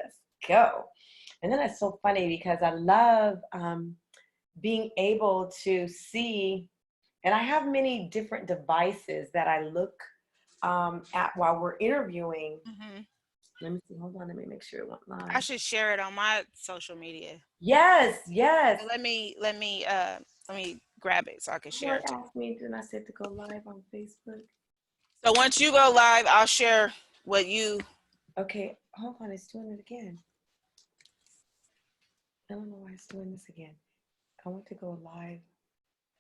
Let's go. And then it's so funny because I love being able to see, and I have many different devices that I look at while we're interviewing. Hmm. Let me see. Hold on. Let me make sure it went I live. should share it on my social media. Yes, yes. Let me grab it so I can share Lord it too. asked me, didn't I say to go live on Facebook? So once you go live, I'll share what you. Okay, hold on. It's doing it again. I don't know why it's doing this again. I want to go live.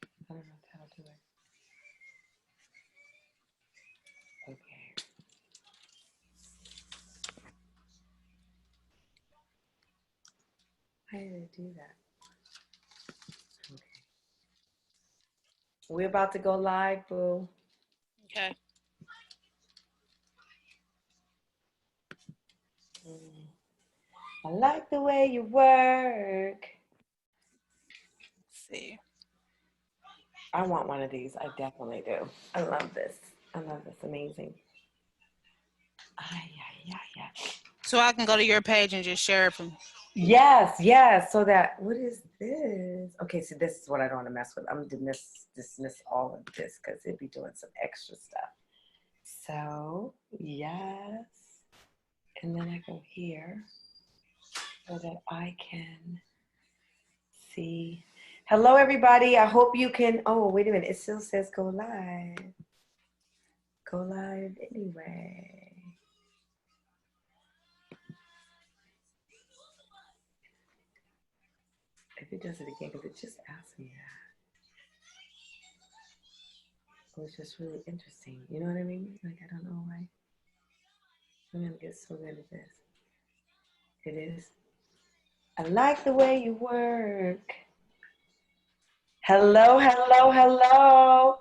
I don't know how to do it. Okay. How did it do that? Okay. We're about to go live, boo. Okay. Mm. I like the way you work. Let's see. I want one of these. I definitely do. I love this. I love this. Amazing. Ay, ay, ay, ay. So I can go to your page and just share it from. Yes, yes. So that, what is this? Okay, so this is what I don't want to mess with. I'm going to dismiss all of this because it'd be doing some extra stuff. So, yes. And then I go here so that I can see. Hello, everybody. I hope you can. Oh, wait a minute. It still says go live. Go live anyway. If it does it again, because it just asked me that. It was just really interesting. You know what I mean? Like, I don't know why. I'm going to get so good at this. It is. I like the way you work. Hello, hello, hello.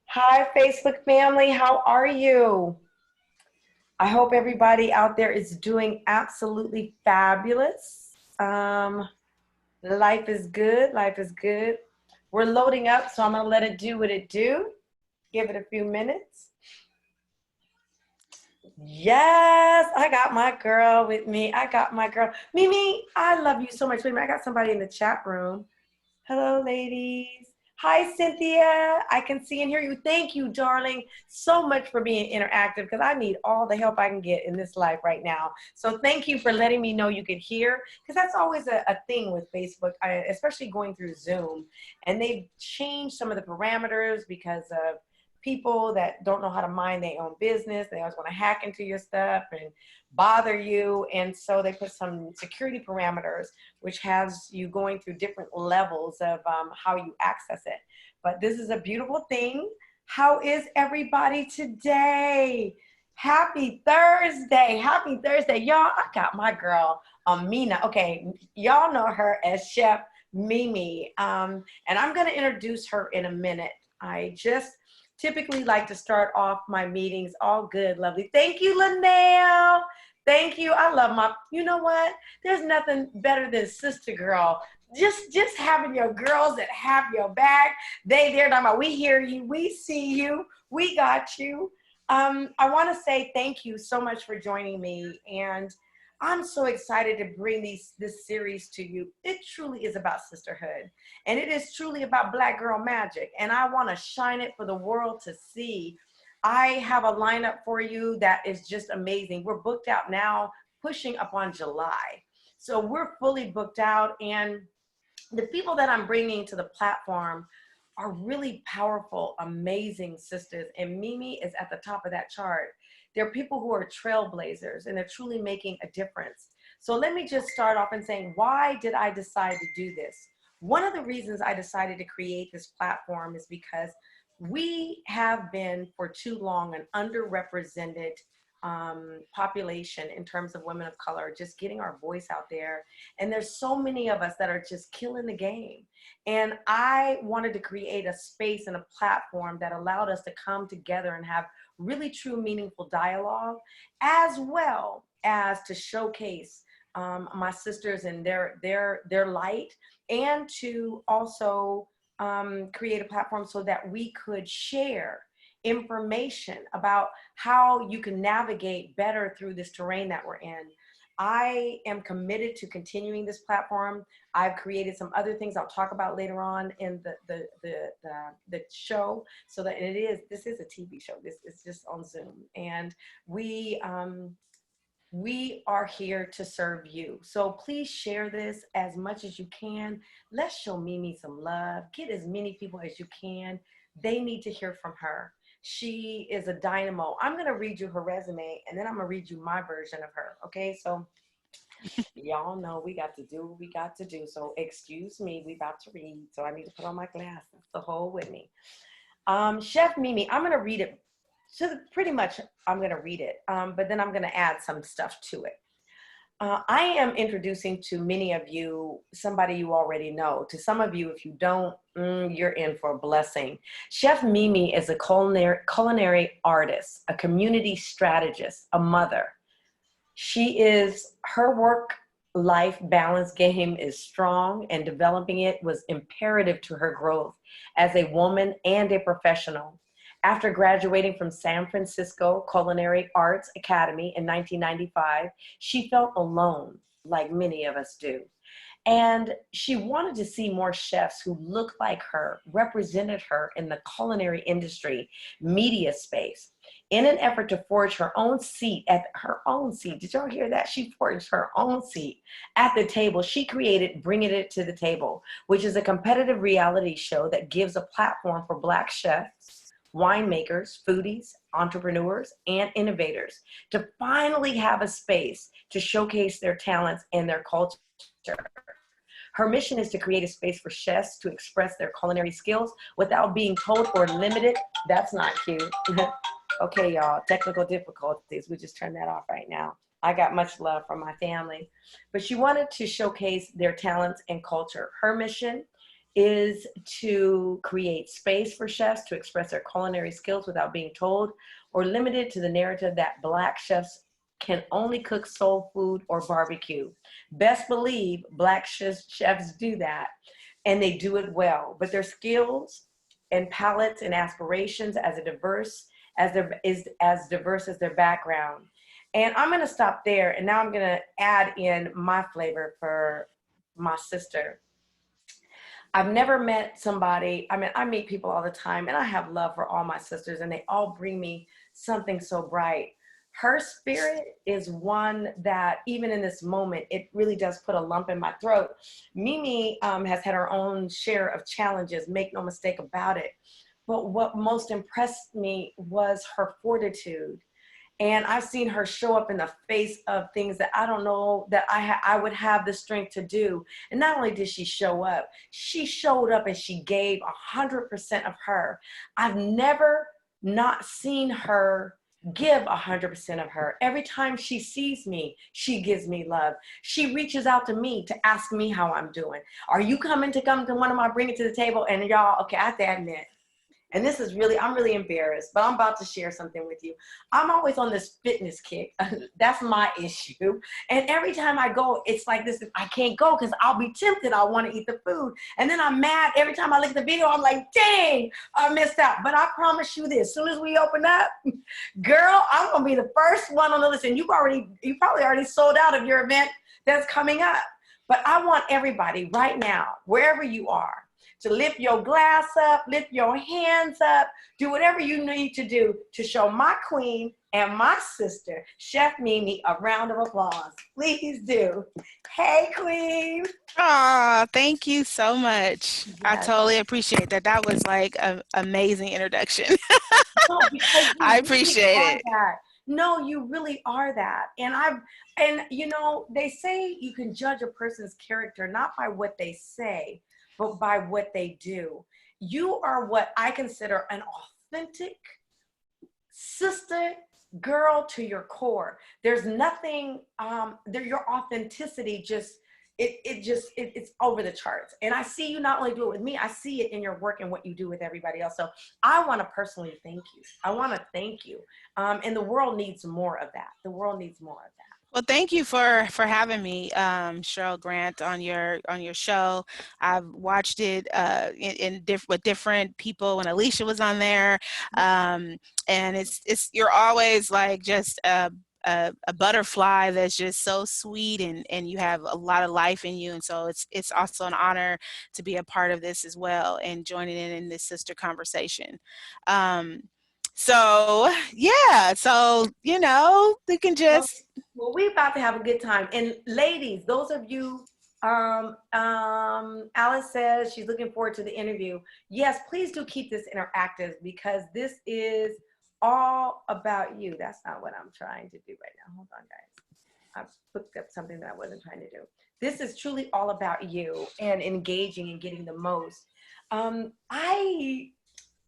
Hi, Facebook family. How are you? I hope everybody out there is doing absolutely fabulous. Life is good. Life is good. We're loading up, so I'm going to let it do what it do. Give it a few minutes. Yes, I got my girl with me. I got my girl. Mimi, I love you so much. Wait a minute, I got somebody in the chat room. Hello, ladies. Hi, Cynthia. I can see and hear you. Thank you, darling, so much for being interactive because I need all the help I can get in this life right now. So thank you for letting me know you could hear because that's always a thing with Facebook, especially going through Zoom. And they've changed some of the parameters because of people that don't know how to mind their own business. They always want to hack into your stuff and bother you. And so they put some security parameters which has you going through different levels of how you access it. But this is a beautiful thing. How is everybody today? Happy Thursday. Happy Thursday. Y'all, I got my girl, Amina. Okay, y'all know her as Chef Mimi. And I'm going to introduce her in a minute. I just typically like to start off my meetings all good, lovely. Thank you, Linnell. Thank you. I love my, you know what? There's nothing better than sister girl. Just having your girls that have your back. They're talking about, we hear you, we see you, we got you. I want to say thank you so much for joining me. And I'm so excited to bring this series to you. It truly is about sisterhood. And it is truly about Black girl magic. And I want to shine it for the world to see. I have a lineup for you that is just amazing. We're booked out now, pushing up on July. So we're fully booked out. And the people that I'm bringing to the platform are really powerful, amazing sisters. And Mimi is at the top of that chart. They're people who are trailblazers and they're truly making a difference. So let me just start off and saying, why did I decide to do this? One of the reasons I decided to create this platform is because we have been for too long an underrepresented population in terms of women of color, just getting our voice out there. And there's so many of us that are just killing the game. And I wanted to create a space and a platform that allowed us to come together and have really true, meaningful dialogue, as well as to showcase my sisters and their light, and to also create a platform so that we could share information about how you can navigate better through this terrain that we're in. I am committed to continuing this platform. I've created some other things I'll talk about later on in the show. So that this is a TV show. This is just on Zoom, and we are here to serve you. So please share this as much as you can. Let's show Mimi some love. Get as many people as you can. They need to hear from her. She is a dynamo. I'm going to read you her resume, and then I'm going to read you my version of her. Okay, so y'all know we got to do what we got to do. So excuse me, we about to read. So I need to put on my glasses to hold with me. Chef Mimi, I'm going to read it. So pretty much I'm going to read it, but then I'm going to add some stuff to it. I am introducing to many of you somebody you already know. To some of you, if you don't, you're in for a blessing. Chef Mimi is a culinary artist, a community strategist, a mother. Her work-life balance game is strong, and developing it was imperative to her growth as a woman and a professional. After graduating from San Francisco Culinary Arts Academy in 1995, she felt alone, like many of us do. And she wanted to see more chefs who looked like her, represented her in the culinary industry, media space. In an effort to forge her own seat did y'all hear that? She forged her own seat at the table. She created Bringing It to the Table, which is a competitive reality show that gives a platform for Black chefs, winemakers, foodies, entrepreneurs, and innovators to finally have a space to showcase their talents and their culture. Her mission is to create a space for chefs to express their culinary skills without being told or limited. That's not cute. Okay, y'all, technical difficulties. We just turned that off right now. I got much love from my family. But she wanted to showcase their talents and culture. Her mission is to create space for chefs to express their culinary skills without being told or limited to the narrative that Black chefs can only cook soul food or barbecue. Best believe Black chefs do that, and they do it well, but their skills and palates and aspirations as diverse as their background. And I'm gonna stop there, and now I'm gonna add in my flavor for my sister. I've never met somebody, I meet people all the time, and I have love for all my sisters, and they all bring me something so bright. Her spirit is one that, even in this moment, it really does put a lump in my throat. Mimi has had her own share of challenges, make no mistake about it. But what most impressed me was her fortitude. And I've seen her show up in the face of things that I don't know that I would have the strength to do. And not only did she show up, she showed up and she gave 100% of her. I've never not seen her give 100% of her. Every time she sees me, she gives me love. She reaches out to me to ask me how I'm doing. Are you come to one of my Bring It to the Table? And y'all, okay, I have to admit, and this is really, I'm really embarrassed, but I'm about to share something with you. I'm always on this fitness kick. That's my issue. And every time I go, it's like this, I can't go because I'll be tempted. I want to eat the food. And then I'm mad. Every time I look at the video, I'm like, dang, I missed out. But I promise you this, as soon as we open up, girl, I'm going to be the first one on the list. And you probably already sold out of your event that's coming up. But I want everybody right now, wherever you are, to lift your glass up, lift your hands up, do whatever you need to do to show my queen and my sister, Chef Mimi, a round of applause. Please do. Hey, queen. Oh, thank you so much. Yes. I totally appreciate that. That was like an amazing introduction. No, because I appreciate it. That. No, you really are that. And you know, they say you can judge a person's character not by what they say, but by what they do. You are what I consider an authentic sister, girl to your core. There's nothing, your authenticity it's over the charts. And I see you not only do it with me, I see it in your work and what you do with everybody else. So I want to personally thank you. I want to thank you. And the world needs more of that. The world needs more of that. Well, thank you for having me, Cheryl Grant, on your show. I've watched it with different people when Alicia was on there, and it's you're always like just a a butterfly that's just so sweet, and you have a lot of life in you. And so it's also an honor to be a part of this as well and joining in this sister conversation. Um, so yeah, so we can Well, just well, we're about to have a good time. And ladies, those of you, Alice says she's looking forward to the interview. Yes, please do keep this interactive because this is all about you. That's not what I'm trying to do right now. Hold on, guys. I picked up something that I wasn't trying to do. This is truly all about you and engaging and getting the most.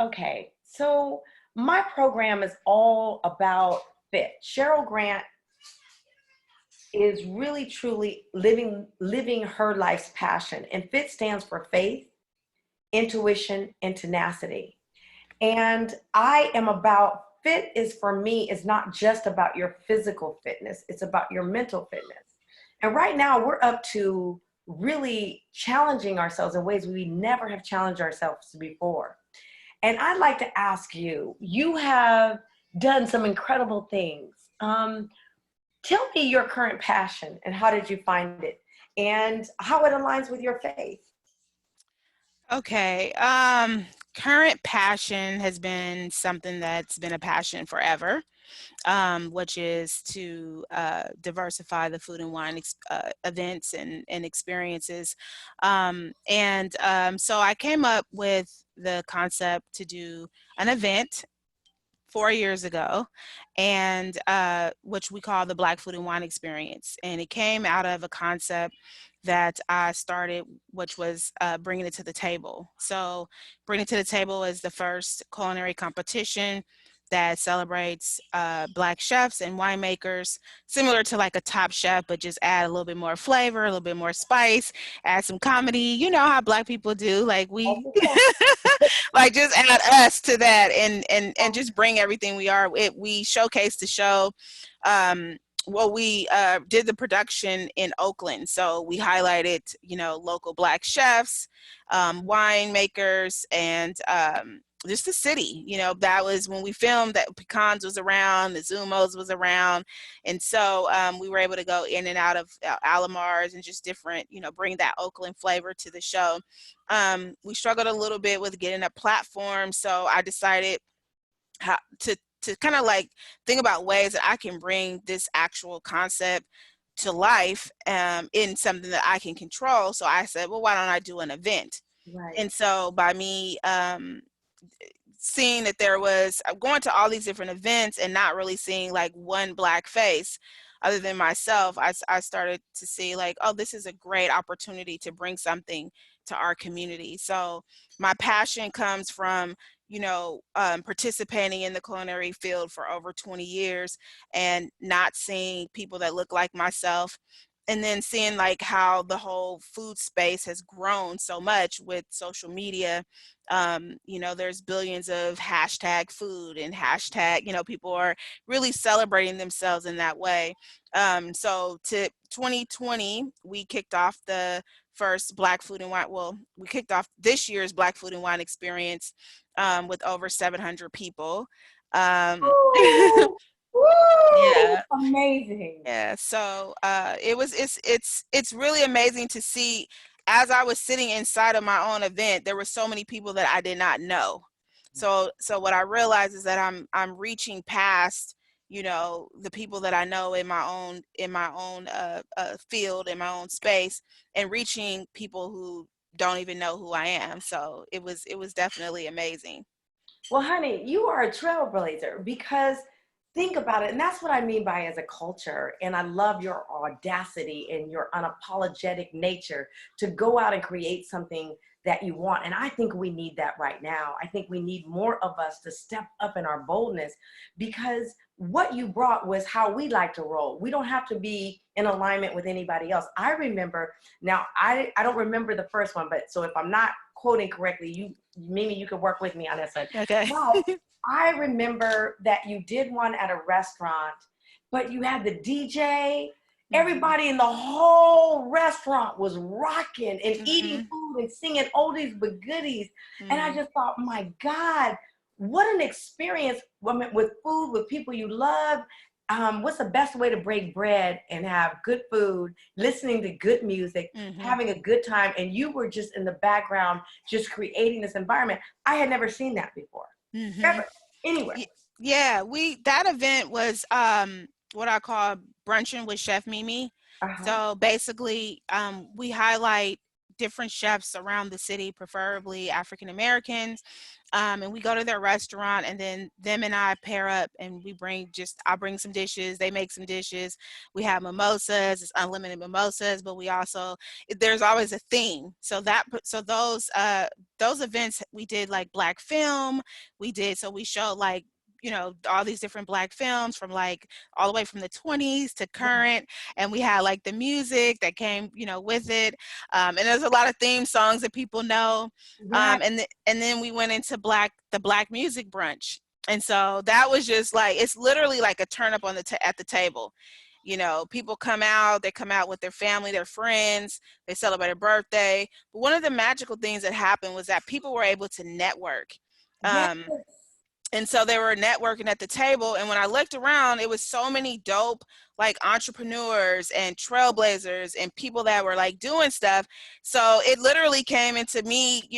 Okay, so my program is all about fit. Cheryl Grant is really truly living her life's passion, and fit stands for faith, intuition, and tenacity. And I am about fit is for me is not just about your physical fitness, it's about your mental fitness. And right now we're up to really challenging ourselves in ways we never have challenged ourselves before. And I'd like to ask you, you have done some incredible things. Tell me your current passion and how did you find it and how it aligns with your faith. Okay. Current passion has been something that's been a passion forever, which is to diversify the food and wine events and experiences. So I came up with the concept to do an event 4 years ago, and which we call the Black Food and Wine Experience. And it came out of a concept that I started, which was bringing it to the table. So bringing it to the table is the first culinary competition that celebrates Black chefs and winemakers, similar to like a Top Chef, but just add a little bit more flavor, a little bit more spice, add some comedy. You know how Black people do, like we like just add us to that, and just bring everything we are. We showcase the show. Well, we did the production in Oakland, so we highlighted, local Black chefs, winemakers, and just the city. That was when we filmed. That Pecans was around, the Zumos was around, and so we were able to go in and out of Alamar's and just different, bring that Oakland flavor to the show. We struggled a little bit with getting a platform, so I decided how to kind of like think about ways that I can bring this actual concept to life in something that I can control. So I said, well, why don't I do an event? Right. And so by me seeing that there was going to all these different events and not really seeing like one Black face other than myself, I started to see like, oh, this is a great opportunity to bring something to our community. So my passion comes from, participating in the culinary field for over 20 years and not seeing people that look like myself. And then seeing like how the whole food space has grown so much with social media. There's billions of hashtag food and hashtag, people are really celebrating themselves in that way. So to 2020, we kicked off the first Black Food and Wine. Well, we kicked off this year's Black Food and Wine Experience with over 700 people. Ooh, woo, Yeah. amazing. Yeah, so it's really amazing to see. As I was sitting inside of my own event, there were so many people that I did not know. So what I realized is that I'm reaching past, the people that I know in my own field, in my own space, and reaching people who don't even know who I am. So it was definitely amazing. Well, honey, you are a trailblazer because think about it. And that's what I mean by as a culture. And I love your audacity and your unapologetic nature to go out and create something that you want. And I think we need that right now. I think we need more of us to step up in our boldness because what you brought was how we like to roll. We don't have to be in alignment with anybody else. I remember, now I don't remember the first one, but so if I'm not quoting correctly, Mimi, you could work with me on this one. Okay. But I remember that you did one at a restaurant, but you had the DJ. Everybody in the whole restaurant was rocking and eating food and singing oldies but goodies. And I just thought, my God, what an experience with food, with people you love. what's the best way to break bread and have good food, listening to good music, Mm-hmm. having a good time, and you were just in the background, just creating this environment. I had never seen that before, Mm-hmm. ever, anywhere. Yeah, that event was what I call brunching with Chef Mimi. Uh-huh. So basically, we highlight different chefs around the city, preferably African Americans, and we go to their restaurant, and then them and I pair up, and I bring some dishes, they make some dishes. We have mimosas, it's unlimited mimosas, but we also there's always a theme. So those events we did like Black film, we showed like all these different Black films from like all the way from the 20s to current, and we had like the music that came with it, and there's a lot of theme songs that people know, Right. and then we went into the Black music brunch, and so that was just like, it's literally like a turn up at the table. People they come out with their family, their friends, they celebrate a birthday, but one of the magical things that happened was that people were able to network. Yes. And so they were networking at the table, and when I looked around, it was so many dope like entrepreneurs and trailblazers and people that were like doing stuff. So it literally came into me,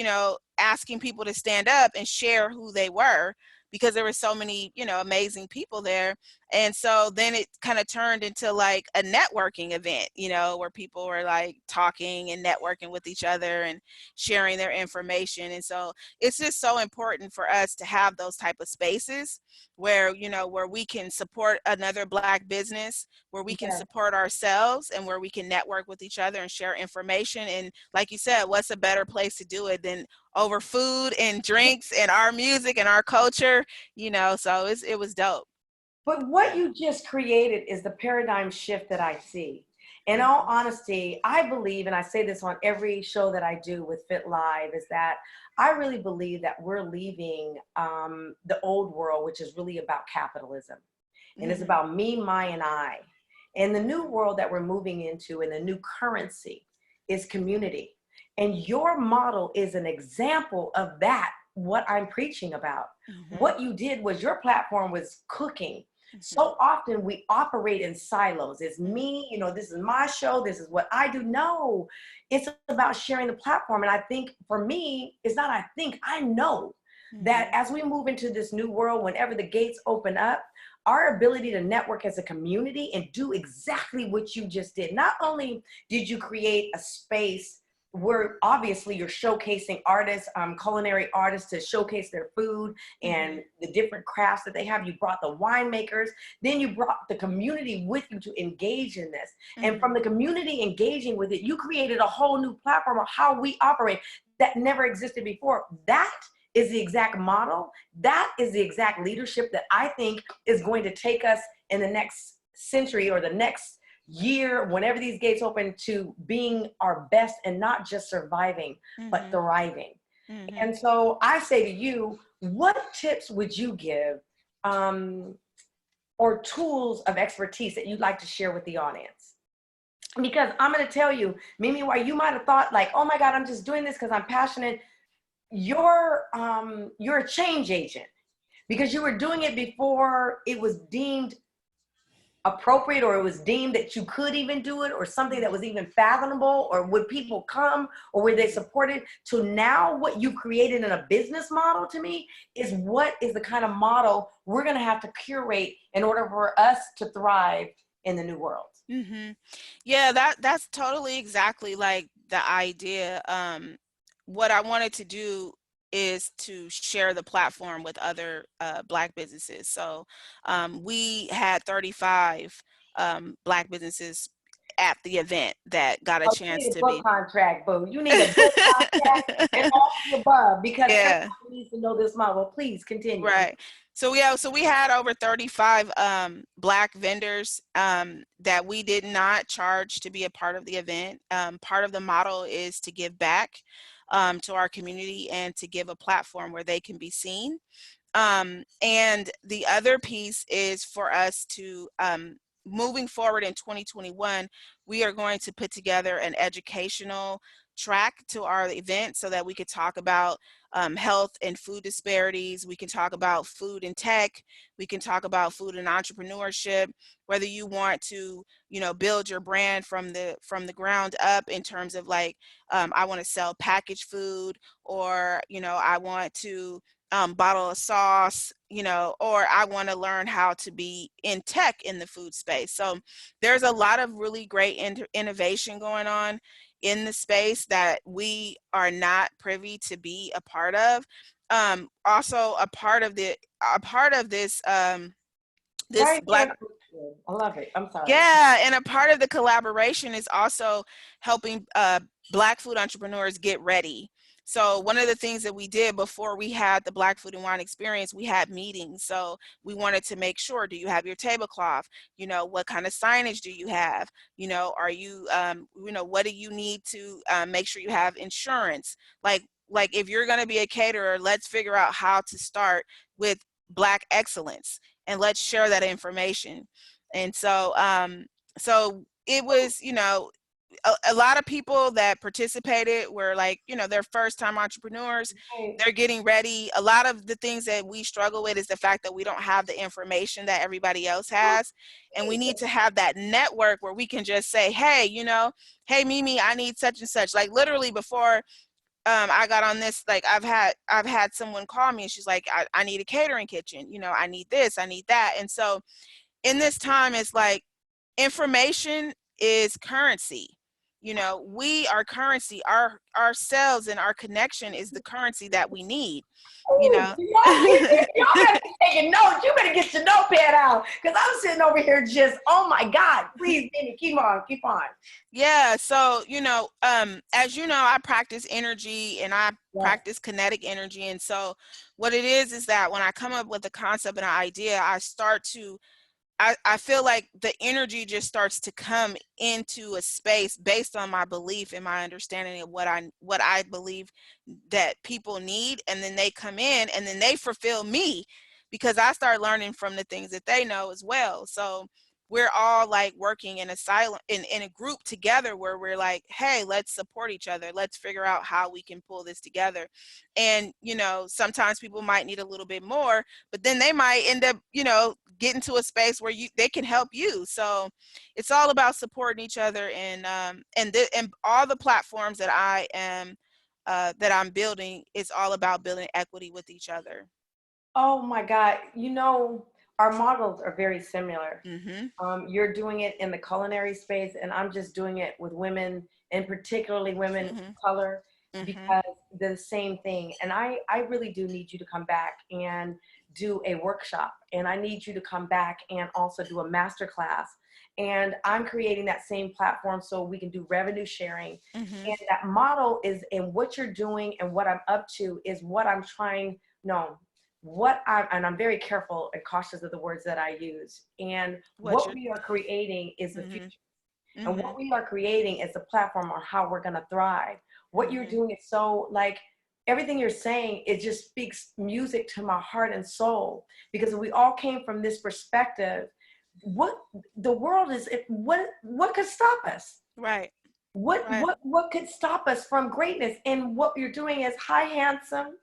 asking people to stand up and share who they were, because there were so many amazing people there. And so then it kind of turned into like a networking event, where people were like talking and networking with each other and sharing their information. And so it's just so important for us to have those type of spaces where where we can support another Black business, where we can Yes. support ourselves, and where we can network with each other and share information. And like you said, what's a better place to do it than over food and drinks and our music and our culture? So it was dope. But what you just created is the paradigm shift that I see. In all honesty, I believe, and I say this on every show that I do with Fit Live, is that I really believe that we're leaving the old world, which is really about capitalism. And it's Mm-hmm. about me, my, and I. And the new world that we're moving into and the new currency is community. And your model is an example of that, what I'm preaching about. Mm-hmm. What you did was your platform was cooking. Mm-hmm. So often we operate in silos. It's me, this is my show, this is what I do. No, it's about sharing the platform. And I think for me, it's not I know that Mm-hmm. as we move into this new world, whenever the gates open up, our ability to network as a community and do exactly what you just did. Not only did you create a space where obviously you're showcasing artists, culinary artists, to showcase their food Mm-hmm. and the different crafts that they have. You brought the winemakers, then you brought the community with you to engage in this. And Mm-hmm. from the community engaging with it, you created a whole new platform of how we operate that never existed before. That is the exact model. That is the exact leadership that I think is going to take us in the next century or the next year, whenever these gates open, to being our best and not just surviving, but Mm-hmm. thriving. Mm-hmm. And so I say to you, what tips would you give um, or tools of expertise that you'd like to share with the audience? Because I'm going to tell you, Mimi, while you might have thought like, oh my God, I'm just doing this because I'm passionate, you're a change agent because you were doing it before it was deemed appropriate, or it was deemed that you could even do it, or something that was even fathomable, or would people come, or were they supported, to now what you've created in a business model, to me is what is the kind of model we're going to have to curate in order for us to thrive in the new world. Mm-hmm. Yeah, that's totally exactly like the idea. What I wanted to do is to share the platform with other Black businesses. So we had 35 Black businesses at the event that got a Oh, you chance need a to book be. contract, boo. You need a book contract and all of the above, because Yeah. everybody needs to know this model. Please continue. Right. So we had over 35 Black vendors that we did not charge to be a part of the event. Part of the model is to give back to our community and to give a platform where they can be seen. And the other piece is for us to moving forward in 2021, we are going to put together an educational track to our event so that we could talk about health and food disparities. We can talk about food and tech. We can talk about food and entrepreneurship, whether you want to, build your brand from the ground up in terms of like, I want to sell packaged food, or, I want to bottle a sauce, or I want to learn how to be in tech in the food space. So there's a lot of really great innovation going on in the space that we are not privy to be a part of. Also a part of this this Right Black. there. I love it. I'm sorry. Yeah, and a part of the collaboration is also helping Black food entrepreneurs get ready. So one of the things that we did before we had the Black Food and Wine Experience, we had meetings. So we wanted to make sure, do you have your tablecloth? What kind of signage do you have? Are you, what do you need to make sure you have insurance? Like if you're going to be a caterer, let's figure out how to start with Black excellence, and let's share that information. And so it was, a lot of people that participated were like, they're first time entrepreneurs. Right. They're getting ready. A lot of the things that we struggle with is the fact that we don't have the information that everybody else has. And we need to have that network where we can just say, hey, hey, Mimi, I need such and such. Like literally before I got on this, like I've had someone call me and she's like, I need a catering kitchen. I need this, I need that. And so in this time, it's like information is currency. We are currency. Ourselves and our connection is the currency that we need. Y'all better be taking notes. You better get your notepad out, because I'm sitting over here just, oh my God, please, Mimi, keep on. Yeah. So, as you know, I practice energy and I practice kinetic energy. And so what it is that when I come up with a concept and an idea, I feel like the energy just starts to come into a space based on my belief and my understanding of what I believe that people need. And then they come in and then they fulfill me, because I start learning from the things that they know as well. So we're all like working in a group together where we're like, hey, let's support each other. Let's figure out how we can pull this together. And, sometimes people might need a little bit more, but then they might end up, get into a space where they can help you. So it's all about supporting each other. And all the platforms that I'm building, it's all about building equity with each other. Oh my God. Our models are very similar. Mm-hmm. You're doing it in the culinary space, and I'm just doing it with women, and particularly women of color, because they're the same thing. And I really do need you to come back and do a workshop, and I need you to come back and also do a master class. And I'm creating that same platform so we can do revenue sharing. And that model is, and what you're doing and what I'm up to is what I'm trying, no, and I'm very careful and cautious of the words that I use. And what we are creating is the future. And what we are creating is a platform on how we're going to thrive. What you're doing is so, like, everything you're saying, it just speaks music to my heart and soul, because we all came from this perspective. What the world is, what could stop us? Right. What could stop us from greatness? And what you're doing is hi, handsome.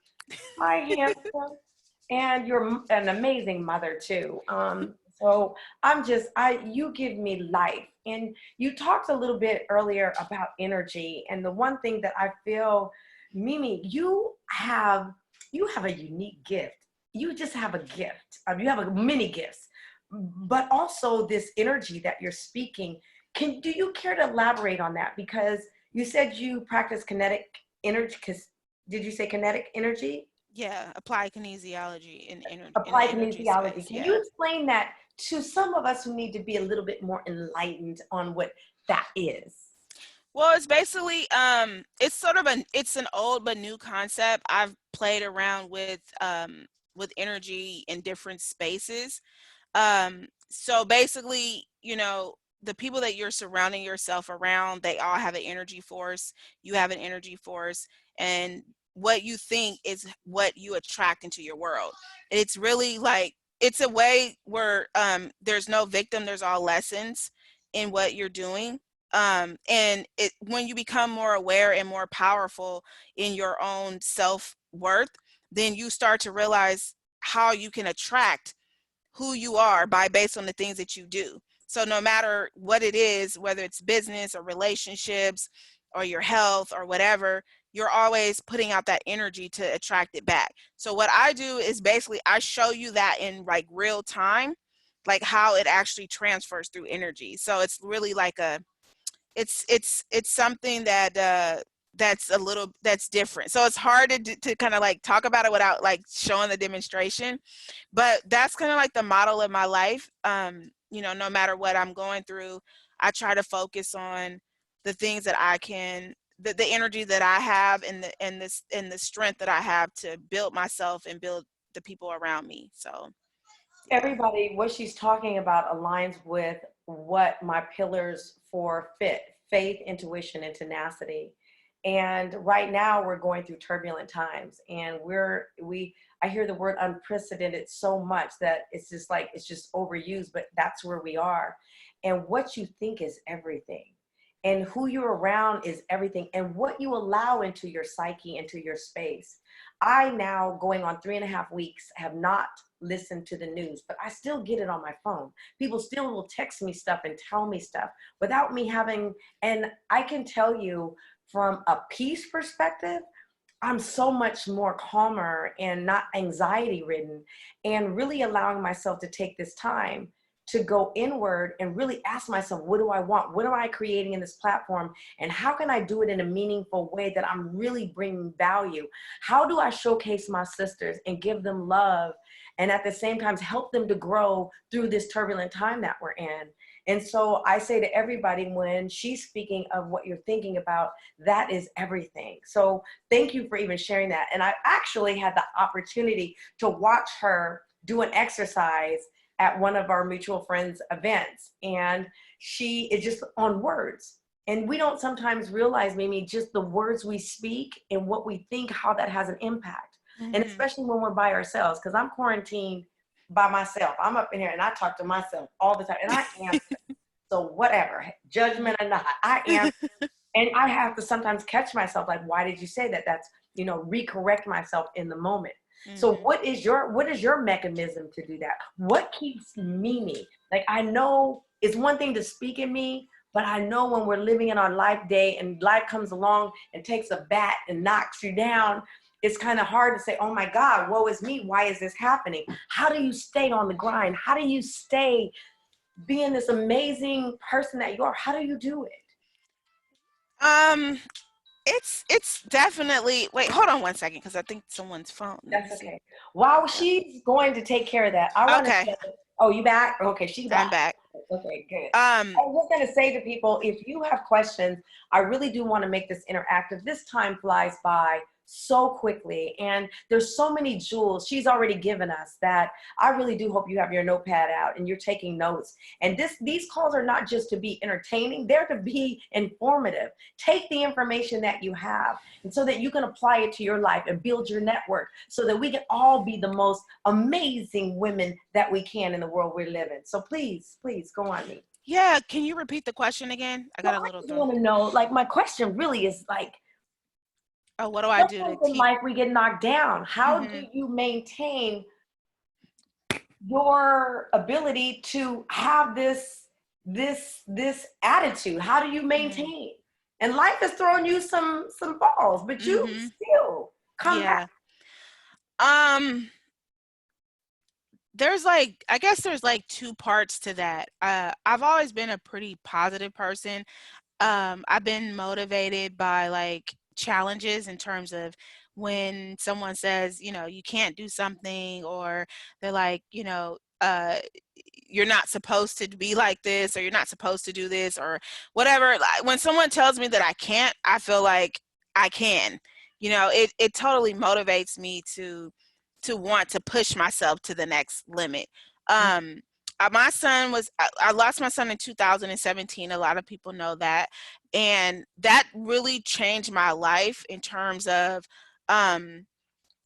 And you're an amazing mother too. So you give me life. And you talked a little bit earlier about energy. And the one thing that I feel, Mimi, you have a unique gift. You just have a gift. You have a many gifts, but also this energy that you're speaking. Do you care to elaborate on that? Because you said you practice kinetic energy. Did you say kinetic energy? Yeah, applied kinesiology and Applied energy kinesiology. space. Can you explain that to some of us who need to be a little bit more enlightened on what that is? Well, it's basically it's sort of it's an old but new concept. I've played around with energy in different spaces. So basically, the people that you're surrounding yourself around, they all have an energy force. You have an energy force, and what you think is what you attract into your world. It's really like it's a way where there's no victim, there's all lessons in what you're doing. And when you become more aware and more powerful in your own self-worth, then you start to realize how you can attract who you are based on the things that you do. So no matter what it is, whether it's business or relationships or your health or whatever, you're always putting out that energy to attract it back. So what I do is basically I show you that in like real time, like how it actually transfers through energy. So it's really like it's something that that's different. So it's hard to kind of like talk about it without like showing the demonstration, but that's kind of like the model of my life. You know, no matter what I'm going through, I try to focus on the things that I can, the energy that I have, and the strength that I have to build myself and build the people around me. So yeah. Everybody, what she's talking about aligns with what my pillars for faith, intuition, and tenacity. And right now we're going through turbulent times, and I hear the word unprecedented so much that it's just like, it's just overused, but that's where we are. And what you think is everything. And who you're around is everything. And what you allow into your psyche, into your space. I now, going on 3.5 weeks, have not listened to the news, but I still get it on my phone. People still will text me stuff and tell me stuff without me having, and I can tell you from a peace perspective, I'm so much more calmer and not anxiety ridden, and really allowing myself to take this time to go inward and really ask myself, what do I want? What am I creating in this platform? And how can I do it in a meaningful way that I'm really bringing value? How do I showcase my sisters and give them love, and at the same time help them to grow through this turbulent time that we're in? And so I say to everybody, when she's speaking of what you're thinking about, that is everything. So thank you for even sharing that. And I actually had the opportunity to watch her do an exercise at one of our mutual friends events, and she is just on words. And we don't sometimes realize, Mimi, just the words we speak and what we think, how that has an impact. Mm-hmm. And especially when we're by ourselves, because I'm quarantined by myself. I'm up in here and I talk to myself all the time, and I answer. So whatever, judgment or not, I am. And I have to sometimes catch myself, like, why did you say that? That's, recorrect myself in the moment. Mm-hmm. So what is your mechanism to do that? What keeps Mimi? Like, I know it's one thing to speak in me, but I know when we're living in our life day and life comes along and takes a bat and knocks you down, it's kind of hard to say, oh my God, woe is me. Why is this happening? How do you stay on the grind? How do you stay being this amazing person that you are? How do you do it? It's definitely, wait, hold on one second, because I think someone's phone. That's okay. While she's going to take care of that, I want to say, oh, you back? Okay, she's back. I'm back. Okay, good. I was going to say to people, if you have questions, I really do want to make this interactive. This time flies by so quickly, and there's so many jewels she's already given us that I really do hope you have your notepad out and you're taking notes. And these calls are not just to be entertaining, they're to be informative. Take the information that you have, and so that you can apply it to your life and build your network, so that we can all be the most amazing women that we can in the world we're living. So please go on, me. Yeah, can you repeat the question again? I got a little. I want to know, like, my question really is like, oh, what do I do to in life we get knocked down? How do you maintain your ability to have this attitude? How do you maintain? And life has thrown you some balls, but you still come back. There's like, I guess there's like two parts to that. I've always been a pretty positive person. I've been motivated by like challenges, in terms of when someone says, you can't do something, or they're like, you're not supposed to be like this, or you're not supposed to do this, or whatever. Like, when someone tells me that I can't, I feel like I can. It totally motivates me to want to push myself to the next limit. My son I lost my son in 2017. A lot of people know that. And that really changed my life in terms of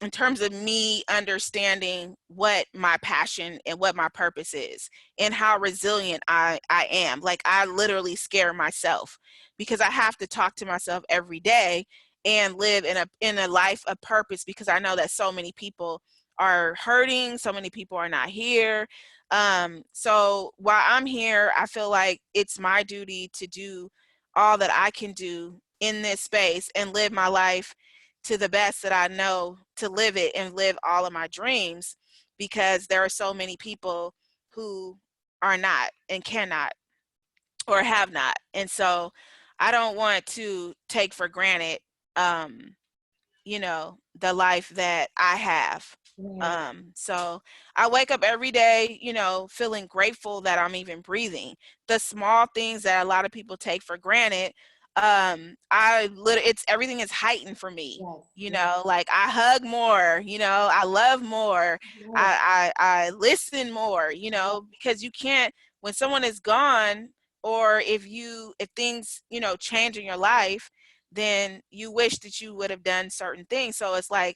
in terms of me understanding what my passion and what my purpose is and how resilient I am. Like I literally scare myself because I have to talk to myself every day and live in a life of purpose, because I know that so many people are hurting, so many people are not here. So while I'm here, I feel like it's my duty to do all that I can do in this space and live my life to the best that I know to live it and live all of my dreams, because there are so many people who are not and cannot or have not. And so I don't want to take for granted, um, the life that I have. Right. So I wake up every day, feeling grateful that I'm even breathing. The small things that a lot of people take for granted, it's everything is heightened for me. Yes. Yes. Like I hug more, I love more, Yes. I listen more, because you can't, when someone is gone, or if things, change in your life, then you wish that you would have done certain things. So it's like,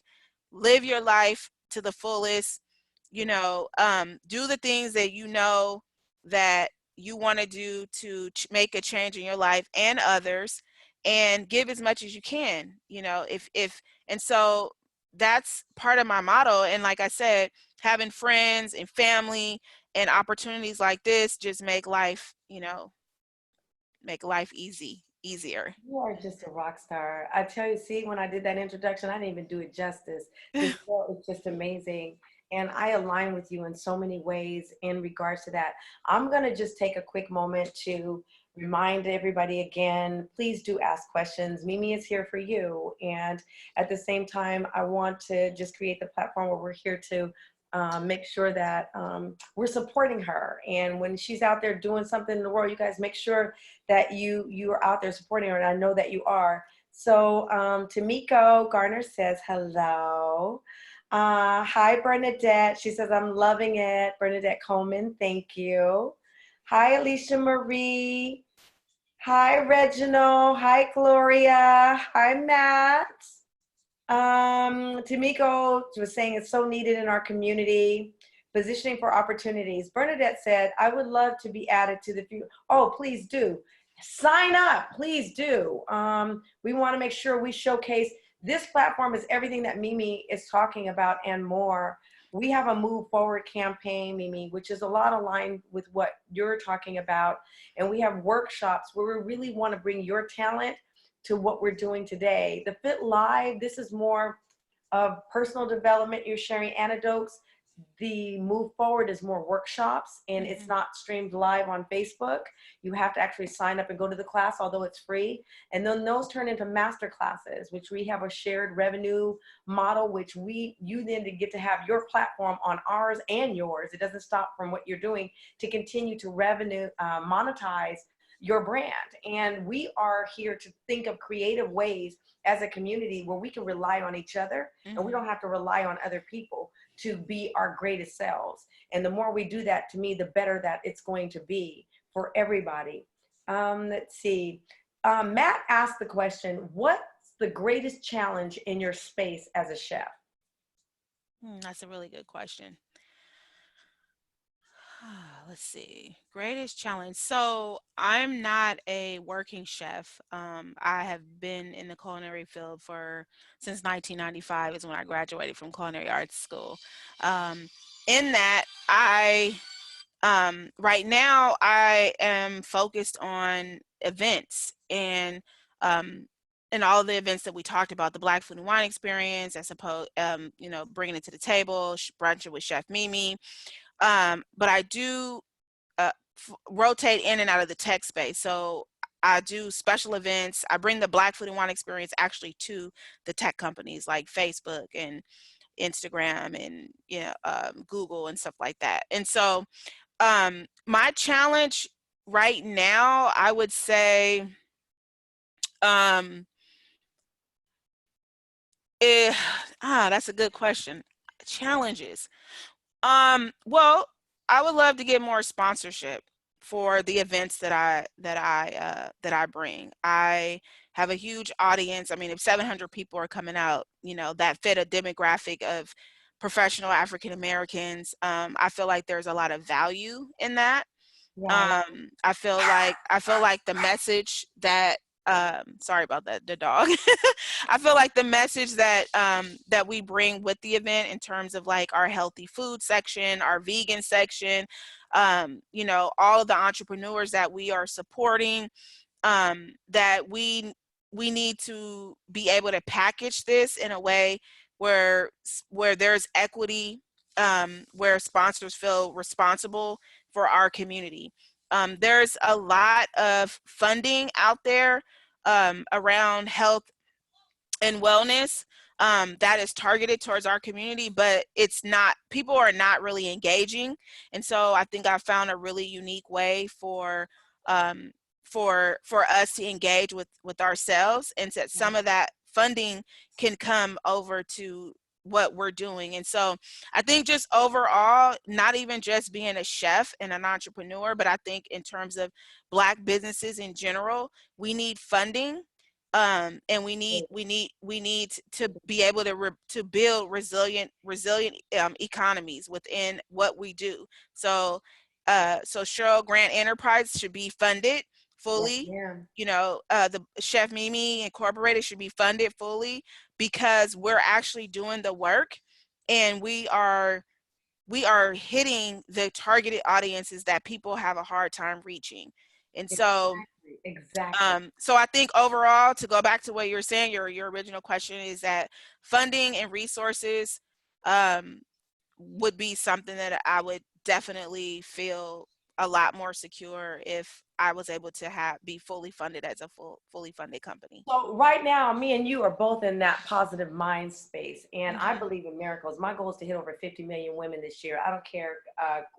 live your life to the fullest, do the things that that you want to do to make a change in your life and others, and give as much as you can, if and so that's part of my motto. And like I said, having friends and family and opportunities like this just make life easier. You are just a rock star. I tell you, see, when I did that introduction, I didn't even do it justice. This show is just amazing. And I align with you in so many ways in regards to that. I'm going to just take a quick moment to remind everybody again, please do ask questions. Mimi is here for you. And at the same time, I want to just create the platform where we're here to make sure that we're supporting her. And when she's out there doing something in the world, you guys make sure that you are out there supporting her, and I know that you are. So Tamiko Garner says hello. Hi Bernadette. She says I'm loving it. Bernadette Coleman, thank you. Hi Alicia Marie. Hi Reginald. Hi Gloria. Hi Matt. Tamiko was saying it's so needed in our community. Positioning for opportunities. Bernadette said, I would love to be added to the few. Oh, please do. Sign up, please do. We want to make sure we showcase this platform is everything that Mimi is talking about and more. We have a Move Forward campaign, Mimi, which is a lot aligned with what you're talking about. And we have workshops where we really want to bring your talent to what we're doing today. The Fit Live, this is more of personal development. You're sharing anecdotes. The Move Forward is more workshops, and it's not streamed live on Facebook. You have to actually sign up and go to the class, although it's free. And then those turn into master classes, which we have a shared revenue model, which you then get to have your platform on ours and yours. It doesn't stop from what you're doing to continue to revenue monetize your brand. And we are here to think of creative ways as a community where we can rely on each other, and we don't have to rely on other people to be our greatest selves. And the more we do that, to me, the better that it's going to be for everybody. Let's see. Matt asked the question, what's the greatest challenge in your space as a chef? That's a really good question. Let's see. Greatest challenge. So I'm not a working chef. I have been in the culinary field since 1995 is when I graduated from culinary arts school. In that, right now I am focused on events and all the events that we talked about, the Black Food and Wine Experience, I suppose, bringing it to the table, brunching with Chef Mimi. But I do rotate in and out of the tech space. So I do special events. I bring the Black Food and Wine Experience actually to the tech companies like Facebook and Instagram and Google and stuff like that. And so my challenge right now, I would say, that's a good question. Challenges. Well, I would love to get more sponsorship for the events that I bring. I have a huge audience. I mean, if 700 people are coming out, you know, that fit a demographic of professional African Americans, I feel like there's a lot of value in that. Right. I feel like the message that sorry about that, the dog. I feel like the message that that we bring with the event in terms of like our healthy food section, our vegan section, you know, all of the entrepreneurs that we are supporting, that we need to be able to package this in a way where there's equity, where sponsors feel responsible for our community. There's a lot of funding out there around health and wellness that is targeted towards our community, but it's not, people are not really engaging. And so I think I found a really unique way um, for us to engage with ourselves, and that some of that funding can come over to what we're doing. And so I think just overall, not even just being a chef and an entrepreneur, but I think in terms of Black businesses in general, we need funding, and we need to be able to build resilient economies within what we do. So so Cheryl Grant Enterprise should be funded Yes, fully. ma'am. You know, the Chef Mimi Incorporated should be funded fully, because we're actually doing the work, and we are hitting the targeted audiences that people have a hard time reaching. And so Exactly. Exactly. so I think overall, to go back to what you were saying, your original question is that funding and resources um, would be something that I would definitely feel a lot more secure if I was able to be fully funded as a fully funded company. So right now, me and you are both in that positive mind space, and I Mm-hmm. believe in miracles. My goal is to hit over 50 million women this year. I don't care,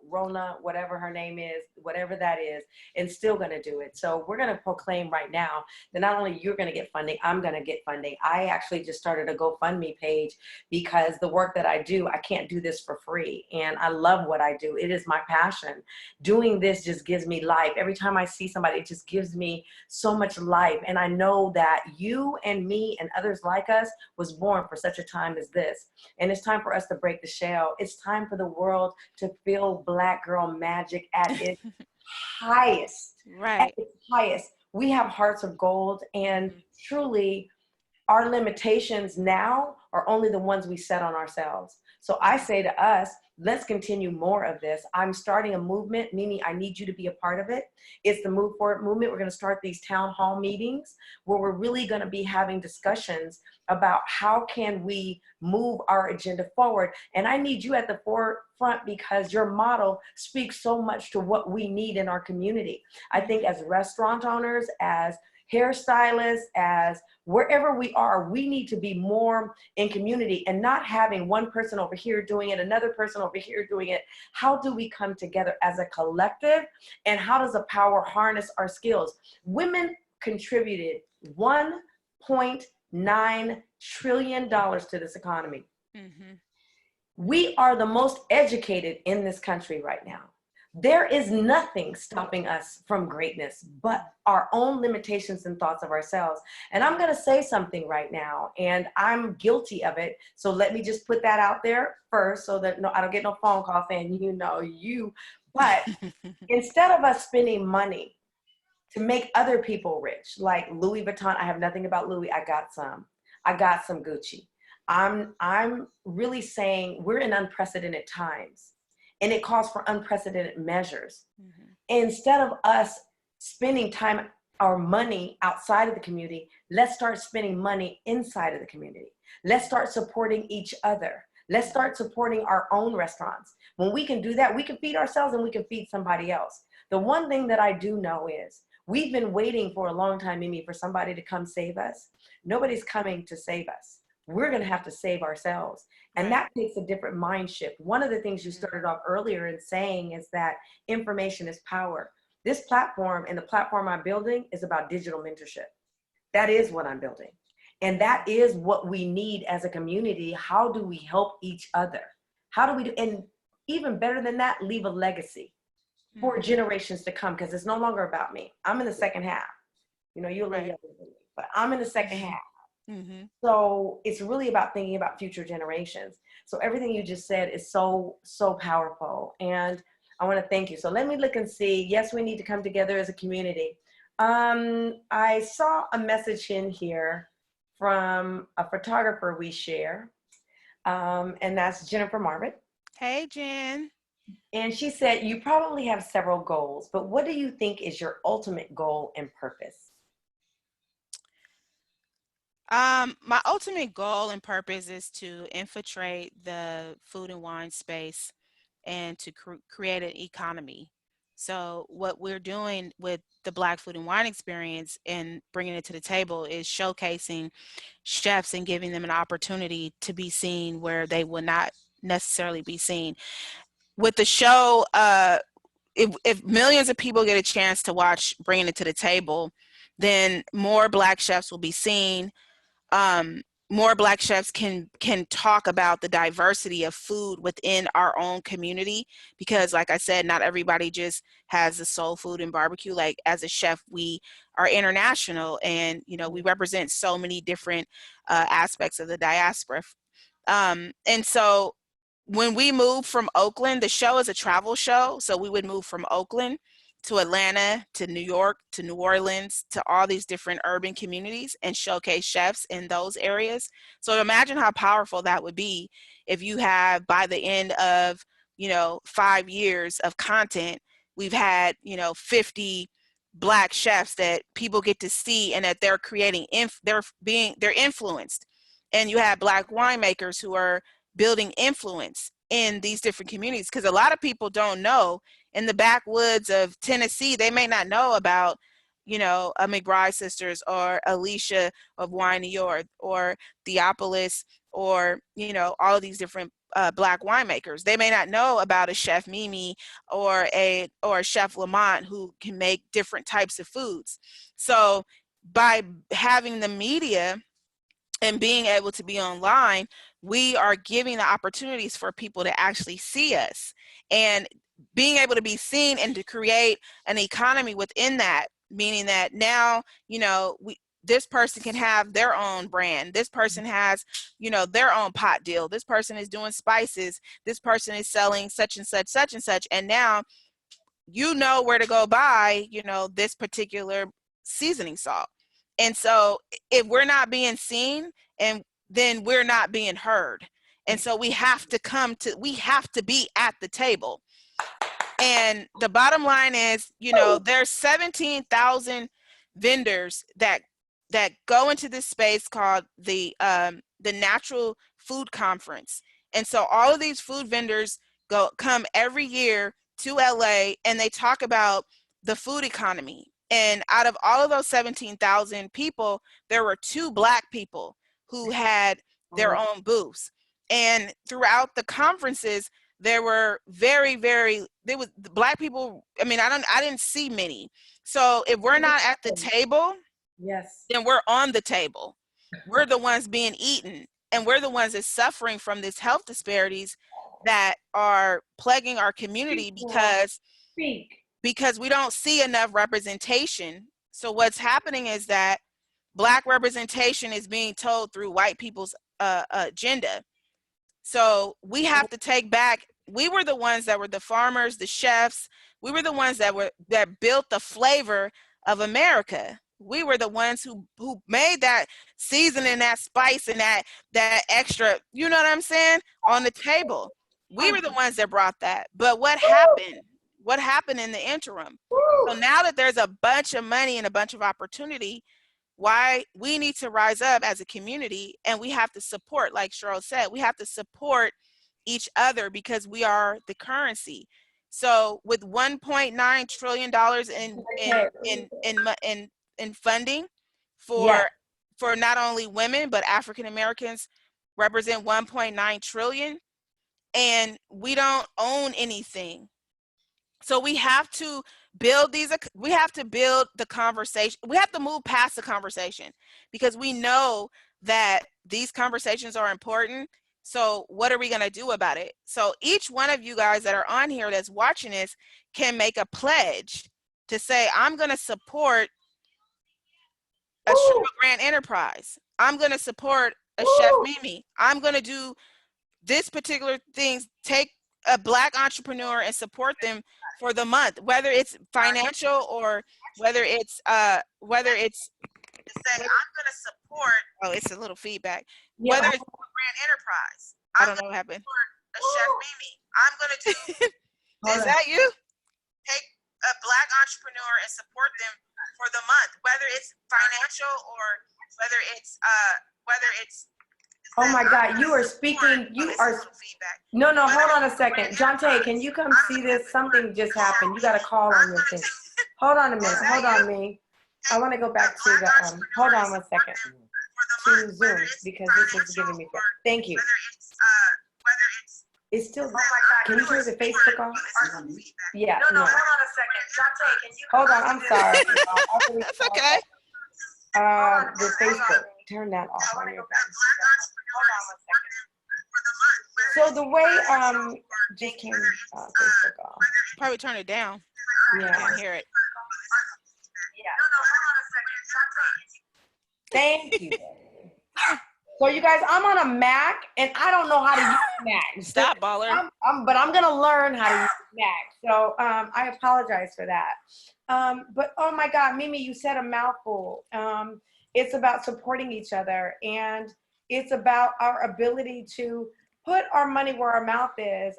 Rona, whatever her name is, whatever that is, and still going to do it. So we're going to proclaim right now that not only you're going to get funding, I'm going to get funding. I actually just started a GoFundMe page because the work that I do, I can't do this for free, and I love what I do. It is my passion. Doing this just gives me life. Every time I see somebody, it just gives me so much life, and I know that you and me and others like us was born for such a time as this. And it's time for us to break the shell. It's time for the world to feel Black girl magic at its highest. At Right. its highest. We have hearts of gold, and truly our limitations now are only the ones we set on ourselves. So I say to us, let's continue more of this. I'm starting a movement. Mimi, I need you to be a part of it. It's the Move Forward movement. We're going to start these town hall meetings where we're really going to be having discussions about how can we move our agenda forward. And I need you at the forefront because your model speaks so much to what we need in our community. I think as restaurant owners, as hairstylists, as wherever we are, we need to be more in community and not having one person over here doing it, another person over here doing it. How do we come together as a collective, and how does the power harness our skills? Women contributed $1.9 trillion to this economy. Mm-hmm. We are the most educated in this country right now. There is nothing stopping us from greatness but our own limitations and thoughts of ourselves. And I'm going to say something right now, and I'm guilty of it. So let me just put that out there first so that I don't get no phone call saying, you know, you. But instead of us spending money to make other people rich, like Louis Vuitton, I have nothing about Louis. I got some Gucci. I'm really saying we're in unprecedented times, and it calls for unprecedented measures. Mm-hmm. Instead of us spending time, our money outside of the community, let's start spending money inside of the community. Let's start supporting each other. Let's start supporting our own restaurants. When we can do that, we can feed ourselves and we can feed somebody else. The one thing that I do know is we've been waiting for a long time, Mimi, for somebody to come save us. Nobody's coming to save us. We're going to have to save ourselves. And that takes a different mind shift. One of the things you started off earlier in saying is that information is power. This platform and the platform I'm building is about digital mentorship. That is what I'm building. And that is what we need as a community. How do we help each other? How do we do, and even better than that, leave a legacy. for generations to come, because it's no longer about me. I'm in the second half. You know, you're a little Right. younger than me, but I'm in the second half. Mm-hmm. So it's really about thinking about future generations. So everything you just said is so, so powerful. And I want to thank you. So let me look and see. Yes, we need to come together as a community. I saw a message in here from a photographer we share, and that's Jennifer Marvitt. Hey, Jen. And she said, you probably have several goals, but what do you think is your ultimate goal and purpose? My ultimate goal and purpose is to infiltrate the food and wine space and to create an economy. So what we're doing with the Black Food and Wine Experience and bringing it to the table is showcasing chefs and giving them an opportunity to be seen where they would not necessarily be seen. With the show, if millions of people get a chance to watch Bringing It to the Table, then more Black chefs will be seen. um, More Black chefs can talk about the diversity of food within our own community, because like I said, not everybody just has a soul food and barbecue. Like as a chef, we are international, and you know we represent so many different aspects of the diaspora. And so when we moved from Oakland, the show is a travel show, so we would move from Oakland to Atlanta, to New York, to New Orleans, to all these different urban communities and showcase chefs in those areas. So imagine how powerful that would be if you have, by the end of, 5 years of content, we've had, 50 Black chefs that people get to see, and that they're creating, they're influenced. And you have Black winemakers who are building influence in these different communities, because a lot of people don't know. In the backwoods of Tennessee, they may not know about, a McBride sisters, or Alicia of Wine New York, or Theopolis, or all of these different Black winemakers. They may not know about a chef Mimi, or a chef Lamont, who can make different types of foods. So by having the media and being able to be online, we are giving the opportunities for people to actually see us, and being able to be seen and to create an economy within that, meaning that now, this person can have their own brand. This person has, their own pot deal. This person is doing spices. This person is selling such and such, such and such. And now you know where to go buy, this particular seasoning salt. And so if we're not being seen, and then we're not being heard. And so we have to be at the table. And the bottom line is, there's 17,000 vendors that go into this space called the Natural Food Conference. And so all of these food vendors come every year to LA, and they talk about the food economy. And out of all of those 17,000 people, there were 2 Black people who had their own booths. And throughout the conferences, there were there was Black people. I mean, I didn't see many. So if we're not at the table, Yes, then we're on the table. We're the ones being eaten, and we're the ones that's suffering from these health disparities that are plaguing our community, because we don't see enough representation. So what's happening is that Black representation is being told through white people's agenda. So we have to take back. We were the ones that were the farmers, the chefs. We were the ones that built the flavor of America. We were the ones who made that seasoning, that spice, and that extra, you know what I'm saying, on the table. We were the ones that brought that. But what happened? What happened in the interim? So now that there's a bunch of money and a bunch of opportunity, why we need to rise up as a community, and we have to support, like Cheryl said, we have to support each other, because we are the currency. So with $1.9 trillion in funding for not only women, but African Americans represent 1.9 trillion, and we don't own anything. So we have to build the conversation. We have to move past the conversation, because we know that these conversations are important. So what are we going to do about it? So each one of you guys that are on here that's watching this can make a pledge to say, I'm going to support a Sugar Grant Enterprise. I'm going to support a Chef Mimi. I'm going to do this particular things, take a Black entrepreneur and support them for the month, whether it's financial or whether it's to say, I'm going to support, oh, it's a little feedback, whether it's a Grant Enterprise. I don't know what happened. A Chef Mimi. I'm going to do, is that you? Take a Black entrepreneur and support them for the month, whether it's financial or whether it's oh my God, you are speaking, you are, no, hold on a second. Jonte, can you come see this? Something just happened. You got a call on your thing. Hold on a minute, hold on me. I want to go back to the, hold on one second, to Zoom, because this is giving me, thank you. It's still, can you turn the Facebook off? Yeah. No, hold on a second. Jonte, can you? Hold on, I'm sorry. That's okay. The Facebook, turn that off on your phone. Hold on one second. So the way, just turn Facebook off. Probably turn it down. Yeah. I can hear it. Yeah. Thank you. So you guys, I'm on a Mac and I don't know how to use Mac. Stop, baller. But I'm gonna learn how to use Mac. So I apologize for that. But oh my God, Mimi, you said a mouthful. It's about supporting each other, and it's about our ability to put our money where our mouth is.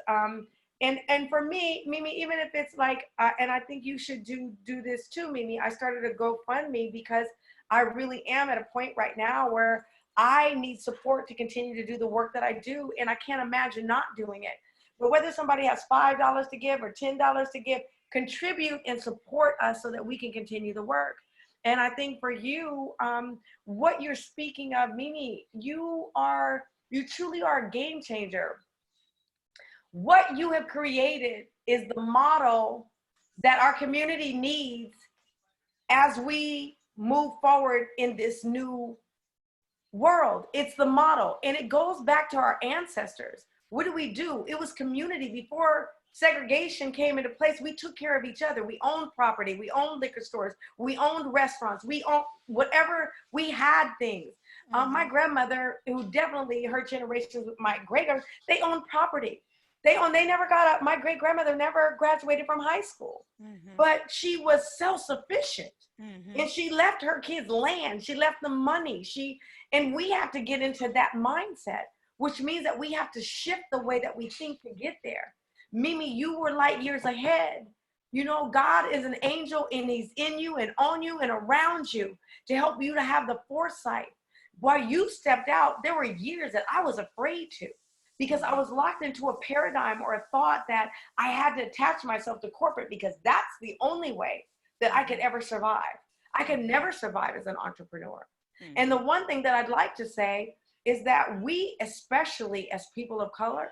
And for me, Mimi, even if it's like, and I think you should do this too, Mimi. I started a GoFundMe because I really am at a point right now where I need support to continue to do the work that I do, and I can't imagine not doing it. But whether somebody has $5 to give or $10 to give, contribute and support us so that we can continue the work. And I think for you, what you're speaking of, Mimi, you truly are a game changer. What you have created is the model that our community needs as we move forward in this new world. It's the model, and it goes back to our ancestors. What do? It was community. Before segregation came into place, we took care of each other. We owned property, we owned liquor stores, we owned restaurants, we owned whatever, we had things. My grandmother, who definitely her generations with my greater, they owned property. They never got up. My great grandmother never graduated from high school, but she was self-sufficient. And she left her kids land. She left them money. And we have to get into that mindset, which means that we have to shift the way that we think to get there. Mimi, you were light years ahead. You know, God is an angel, and he's in you and on you and around you to help you to have the foresight. While you stepped out, there were years that I was afraid to, because I was locked into a paradigm or a thought that I had to attach myself to corporate because that's the only way that I could ever survive. I could never survive as an entrepreneur. And the one thing that I'd like to say is that we, especially as people of color,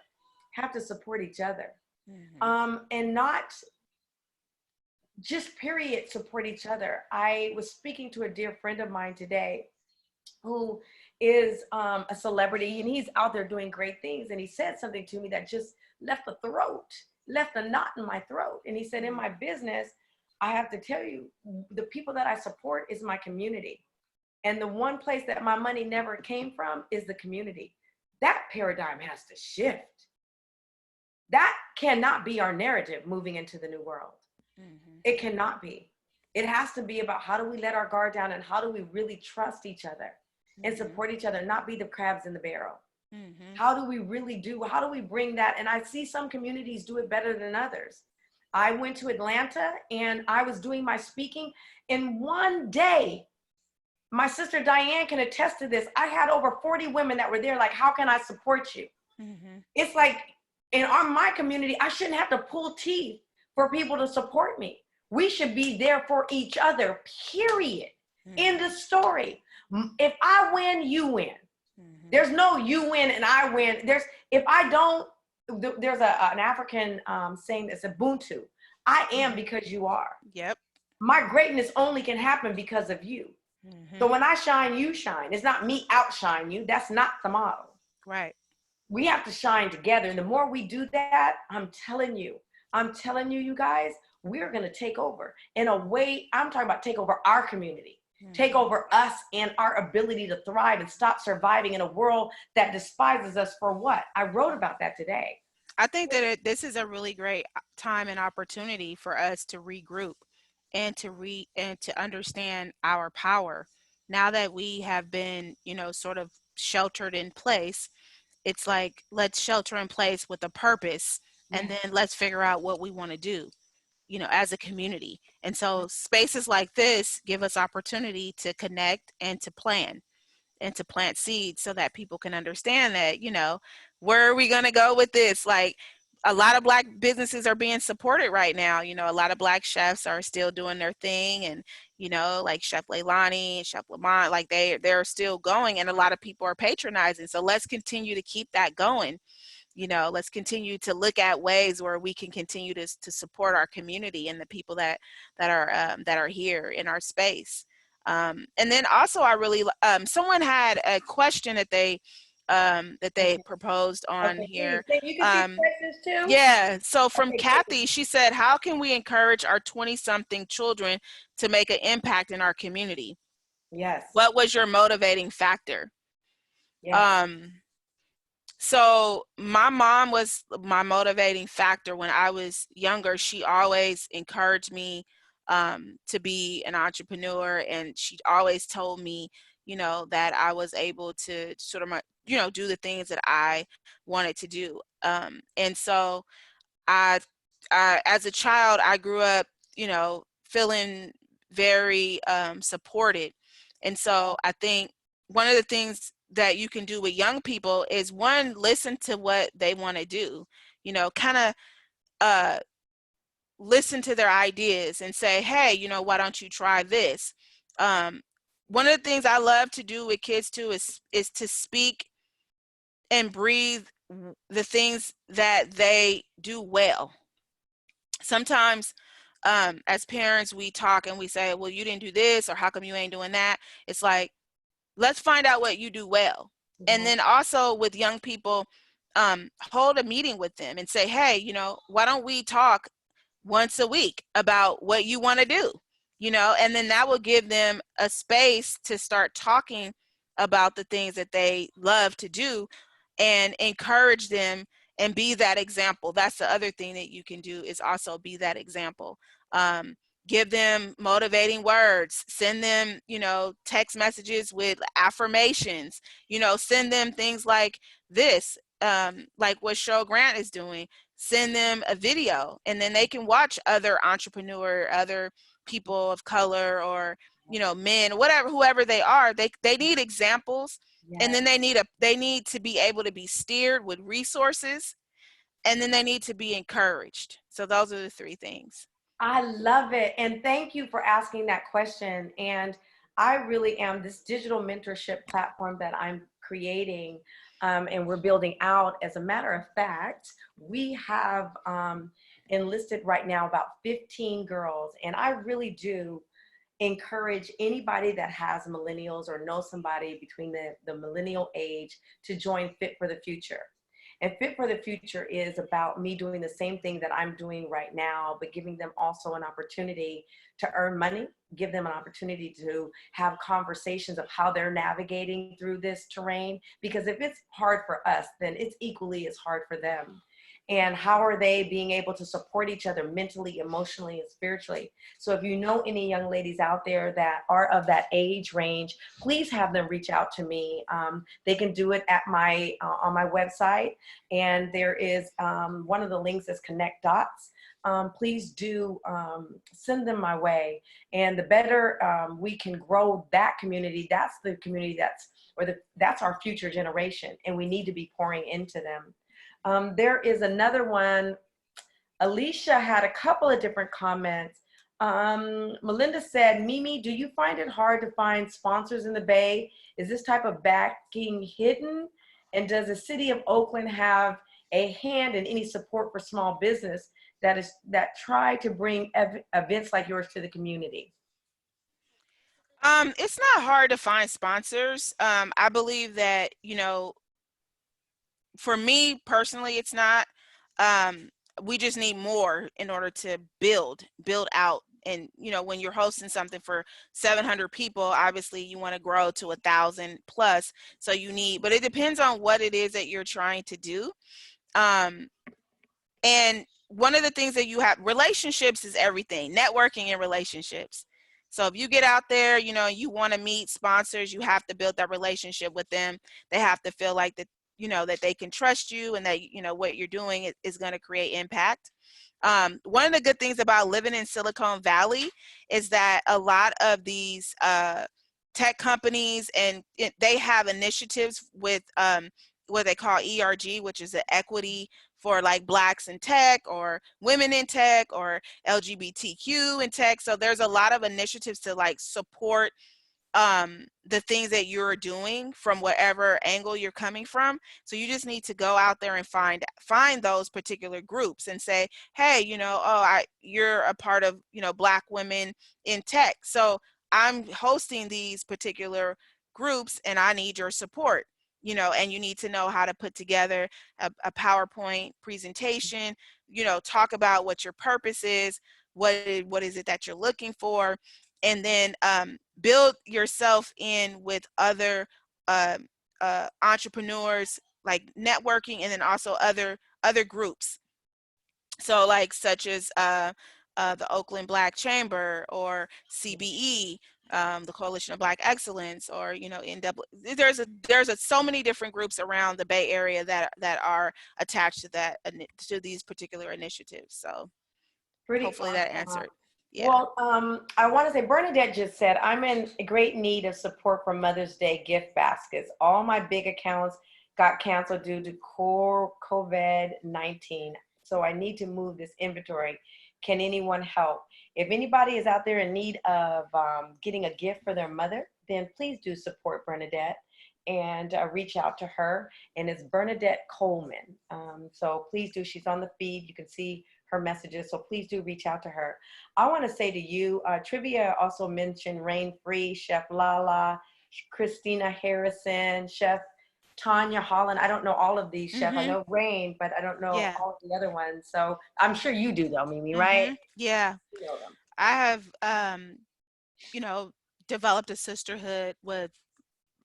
have to support each other. And not just period support each other. I was speaking to a dear friend of mine today who is a celebrity, and he's out there doing great things. And he said something to me that just left a knot in my throat. And he said, in my business, I have to tell you, the people that I support is my community. And the one place that my money never came from is the community. That paradigm has to shift. That cannot be our narrative moving into the new world. It cannot be. It has to be about how do we let our guard down and how do we really trust each other and support each other, not be the crabs in the barrel. How do we bring that? And I see some communities do it better than others. I went to Atlanta and I was doing my speaking, and one day, my sister Diane can attest to this, I had over 40 women that were there like, how can I support you? It's like, in my community, I shouldn't have to pull teeth for people to support me. We should be there for each other, period. End of story. If I win, you win. There's no you win and I win. There's an African saying that's Ubuntu. I am because you are. Yep. My greatness only can happen because of you. So when I shine, you shine. It's not me outshine you. That's not the model. Right. we have to shine together. And the more we do that, I'm telling you, you guys, we're going to take over in a way. I'm talking about take over our community, take over us and our ability to thrive and stop surviving in a world that despises us for what? I wrote about that today. I think that this is a really great time and opportunity for us to regroup and to understand our power. Now that we have been, sort of sheltered in place, it's like let's shelter in place with a purpose, and Yes. then let's figure out what we want to do, as a community. And so spaces like this give us opportunity to connect and to plan and to plant seeds so that people can understand that, where are we going to go with this? Like, a lot of Black businesses are being supported right now. A lot of Black chefs are still doing their thing, and like Chef Leilani, Chef Lamont, like they're still going, and a lot of people are patronizing. So let's continue to keep that going. Let's continue to look at ways where we can continue to support our community and the people that are here in our space. And then also, I really someone had a question that they Okay. proposed on Okay. here. Please. Then you can see questions too. Yeah. So from Okay. Great. Kathy, she said, "How can we encourage our 20-something children to make an impact in our community? Yes. What was your motivating factor?" Yes. Um, So my mom was my motivating factor when I was younger. She always encouraged me to be an entrepreneur, and she always told me, that I was able to sort of, do the things that I wanted to do. And so I, as a child, I grew up, feeling very supported. And so I think one of the things that you can do with young people is, one, listen to what they want to do, kind of uh, listen to their ideas and say, hey, why don't you try this? Um, One of the things I love to do with kids too is to speak and breathe the things that they do well. Sometimes as parents, we talk and we say, well, you didn't do this, or how come you ain't doing that? It's like, let's find out what you do well. And Yes. then also with young people, hold a meeting with them and say, hey, why don't we talk once a week about what you want to do? And then that will give them a space to start talking about the things that they love to do, and encourage them and be that example. That's the other thing that you can do, is also be that example. Um, Give them motivating words, send them, text messages with affirmations, send them things like this, like what Cheryl Grant is doing. Send them a video, and then they can watch other other people of color, or, men, whatever, whoever they are. They need examples, and Yes. then they need to be able to be steered with resources, and then they need to be encouraged. So those are the three things. I love it. And thank you for asking that question. And I really am this digital mentorship platform that I'm creating, and we're building out. As a matter of fact, we have enlisted right now about 15 girls. And I really do encourage anybody that has millennials or knows somebody between the millennial age to join Fit for the Future. And Fit for the Future is about me doing the same thing that I'm doing right now, but giving them also an opportunity to earn money, give them an opportunity to have conversations of how they're navigating through this terrain. Because if it's hard for us, then it's equally as hard for them. And how are they being able to support each other mentally, emotionally, and spiritually? So if you know any young ladies out there that are of that age range, please have them reach out to me. They can do it at my on my website, and there is one of the links is Connect Dots. Please do send them my way. And the better we can grow that community, that's the community that's our future generation, and we need to be pouring into them. There is another one. Alicia had a couple of different comments. Melinda said, Mimi, do you find it hard to find sponsors in the Bay? Is this type of backing hidden? And does the city of Oakland have a hand in any support for small business that try to bring events like yours to the community? It's not hard to find sponsors. I believe that, for me personally, it's not. We just need more in order to build out. And when you're hosting something for 700 people, obviously you want to grow to 1,000 plus. So you need, but it depends on what it is that you're trying to do. And one of the things that you have, relationships is everything, networking and relationships. So if you get out there, you want to meet sponsors, you have to build that relationship with them. They have to feel like that, that they can trust you, and that, what you're doing is going to create impact. One of the good things about living in Silicon Valley is that a lot of these tech companies, and they have initiatives with what they call ERG, which is an equity for like Blacks in tech, or women in tech, or LGBTQ in tech. So there's a lot of initiatives to like support the things that you're doing from whatever angle you're coming from. So you just need to go out there and find those particular groups and say, hey, you're a part of, Black women in tech. So I'm hosting these particular groups and I need your support. And you need to know how to put together a PowerPoint presentation, talk about what your purpose is, what is it that you're looking for, and then build yourself in with other entrepreneurs, like networking, and then also other groups. So like such as the Oakland Black Chamber, or CBE, the Coalition of Black Excellence, or there's so many different groups around the Bay Area that are attached to these particular initiatives. So Pretty hopefully awesome. that answered. Yeah. Well, I want to say Bernadette just said, I'm in great need of support for Mother's Day gift baskets. All my big accounts got canceled due to COVID-19. So I need to move this inventory. Can anyone help? If anybody is out there in need of getting a gift for their mother, then please do support Bernadette and reach out to her. And it's Bernadette Coleman. So please do. She's on the feed. You can see her messages. So please do reach out to her. I want to say to you, Trivia also mentioned Rain Free, Chef Lala, Christina Harrison, Chef Tanya Holland. I don't know all of these chefs. I know Rain, but I don't know all of the other ones. So I'm sure you do though, Mimi, right? Yeah. You know them. I have, developed a sisterhood with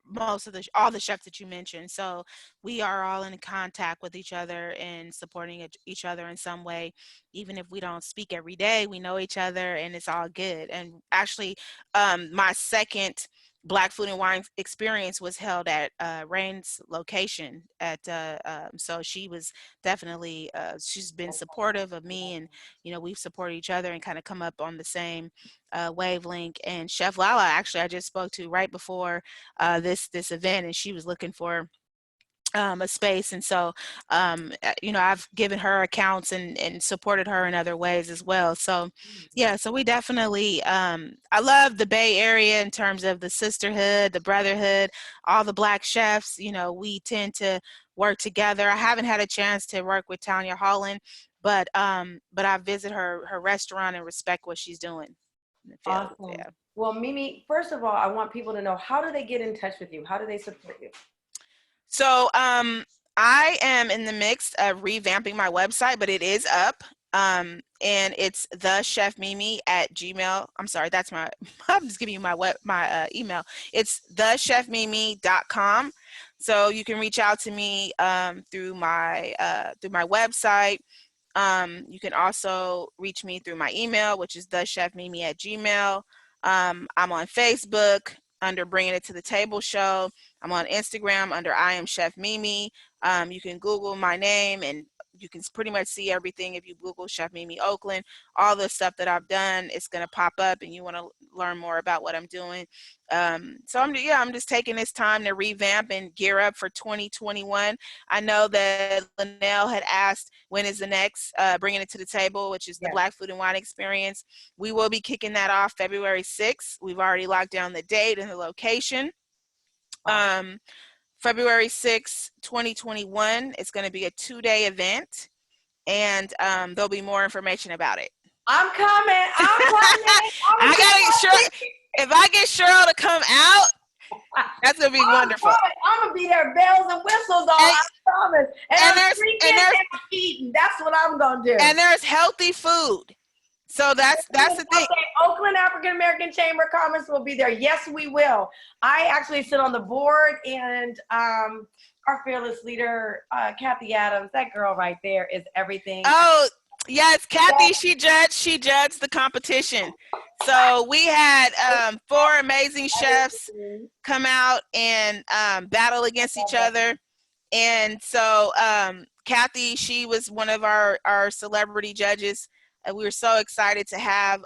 most of all the chefs that you mentioned. So we are all in contact with each other and supporting each other in some way. Even if we don't speak every day, we know each other and it's all good. And actually, my second Black Food and Wine experience was held at Rain's location so she was definitely, she's been supportive of me, and, we've supported each other and kind of come up on the same wavelength. And Chef Lala, actually, I just spoke to right before this event, and she was looking for a space. And so, I've given her accounts and supported her in other ways as well. So, yeah, so we definitely, I love the Bay Area in terms of the sisterhood, the brotherhood, all the Black chefs, we tend to work together. I haven't had a chance to work with Tanya Holland, but I visit her restaurant and respect what she's doing in the field. Awesome. Yeah. Well, Mimi, first of all, I want people to know, how do they get in touch with you? How do they support you? So I am in the mix of revamping my website, but it is up. And it's thechefmimi@gmail. I'm sorry, that's my, I'm just giving you my email. It's thechefmimi.com. So you can reach out to me through my website. You can also reach me through my email, which is thechefmimi@gmail. I'm on Facebook under Bringing It to the Table Show. I'm on Instagram under I Am Chef Mimi. You can Google my name and you can pretty much see everything. If you Google Chef Mimi Oakland, all the stuff that I've done, it's going to pop up, and you want to learn more about what I'm doing. So I'm just taking this time to revamp and gear up for 2021. I know that Linnell had asked, when is the next Bringing It to the Table, which is the Black Food and Wine Experience. We will be kicking that off February 6th. We've already locked down the date and the location. February 6th, 2021. It's going to be a 2-day event, and there'll be more information about it. I'm coming. I gotta if I get Cheryl to come out, that's gonna be wonderful. I'm gonna be there, bells and whistles on. promise. And And I'm there's drinking and and there's I'm eating. That's what I'm gonna do. and there's healthy food. So that's the thing. Okay, Oakland African American Chamber of Commerce will be there. Yes, we will. I actually sit on the board, and our fearless leader, Kathy Adams, that girl right there is everything. Oh, yes, Kathy, she judged the competition. So we had 4 amazing chefs come out and battle against each other. And so Kathy, she was one of our celebrity judges. We were so excited to have